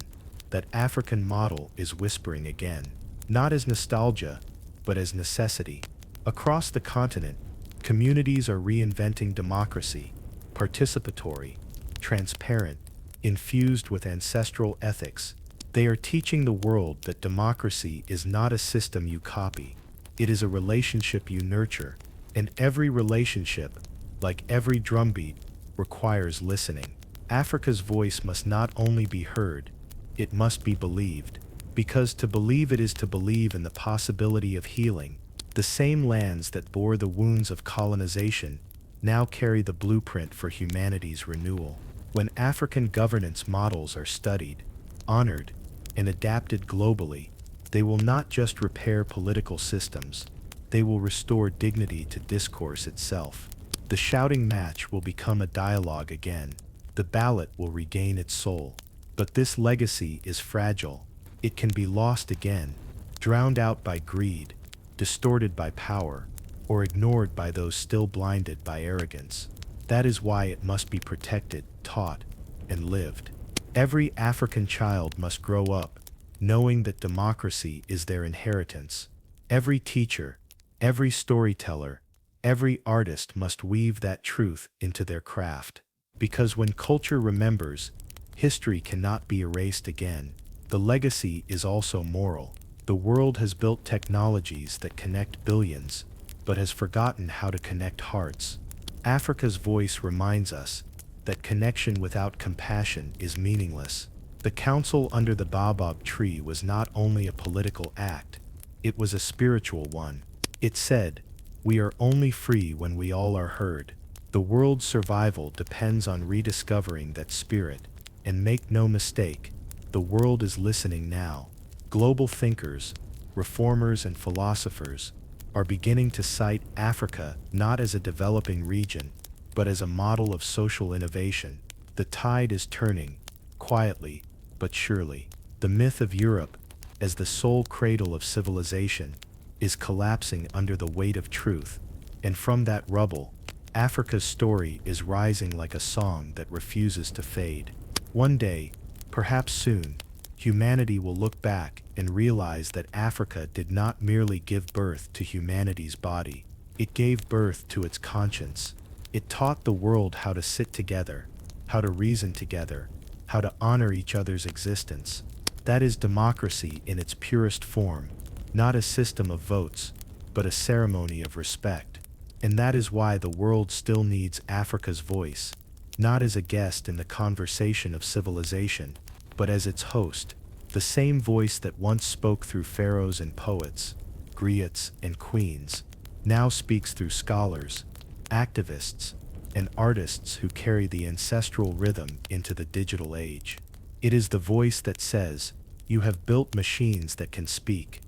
that African model is whispering again, not as nostalgia, but as necessity. Across the continent, communities are reinventing democracy, participatory, transparent, infused with ancestral ethics, They are teaching the world that democracy is not a system you copy. It is a relationship you nurture, and every relationship, like every drumbeat, requires listening. Africa's voice must not only be heard, it must be believed, because to believe it is to believe in the possibility of healing. The same lands that bore the wounds of colonization now carry the blueprint for humanity's renewal. When African governance models are studied, honored, and adapted globally, they will not just repair political systems, they will restore dignity to discourse itself. The shouting match will become a dialogue again. The ballot will regain its soul. But this legacy is fragile. It can be lost again, drowned out by greed, distorted by power, or ignored by those still blinded by arrogance. That is why it must be protected, taught, and lived. Every African child must grow up knowing that democracy is their inheritance. Every teacher, every storyteller, every artist must weave that truth into their craft. Because when culture remembers, history cannot be erased again. The legacy is also moral. The world has built technologies that connect billions, but has forgotten how to connect hearts. Africa's voice reminds us that connection without compassion is meaningless. The council under the baobab tree was not only a political act, it was a spiritual one. It said, "We are only free when we all are heard." The world's survival depends on rediscovering that spirit, and make no mistake, the world is listening now. Global thinkers, reformers, and philosophers are beginning to cite Africa not as a developing region, but as a model of social innovation. The tide is turning, quietly but surely. The myth of Europe, as the sole cradle of civilization, is collapsing under the weight of truth, and from that rubble, Africa's story is rising like a song that refuses to fade. One day, perhaps soon, humanity will look back and realize that Africa did not merely give birth to humanity's body, it gave birth to its conscience. It taught the world how to sit together, how to reason together, how to honor each other's existence. That is democracy in its purest form, not a system of votes, but a ceremony of respect. And that is why the world still needs Africa's voice, not as a guest in the conversation of civilization, but as its host. The same voice that once spoke through pharaohs and poets, griots and queens, now speaks through scholars, activists, and artists who carry the ancestral rhythm into the digital age. It is the voice that says, "You have built machines that can speak.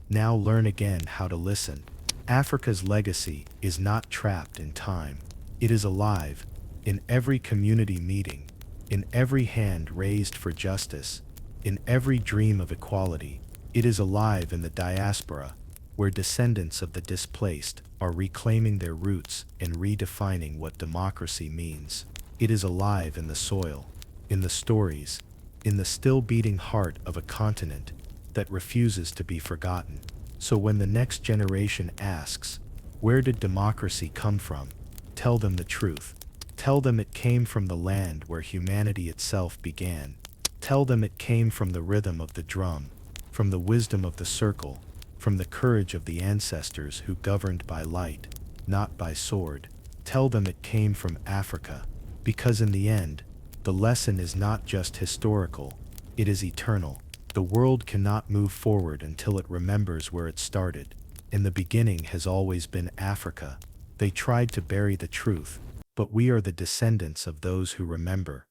Now learn again how to listen." Africa's legacy is not trapped in time. It is alive in every community meeting, in every hand raised for justice, in every dream of equality. It is alive in the diaspora, where descendants of the displaced are reclaiming their roots and redefining what democracy means. It is alive in the soil, in the stories, in the still beating heart of a continent that refuses to be forgotten. So when the next generation asks, "Where did democracy come from?" tell them the truth. Tell them it came from the land where humanity itself began. Tell them it came from the rhythm of the drum, from the wisdom of the circle, from the courage of the ancestors who governed by light, not by sword. Tell them it came from Africa, because in the end, the lesson is not just historical, it is eternal. The world cannot move forward until it remembers where it started. In the beginning has always been Africa. They tried to bury the truth, but we are the descendants of those who remember.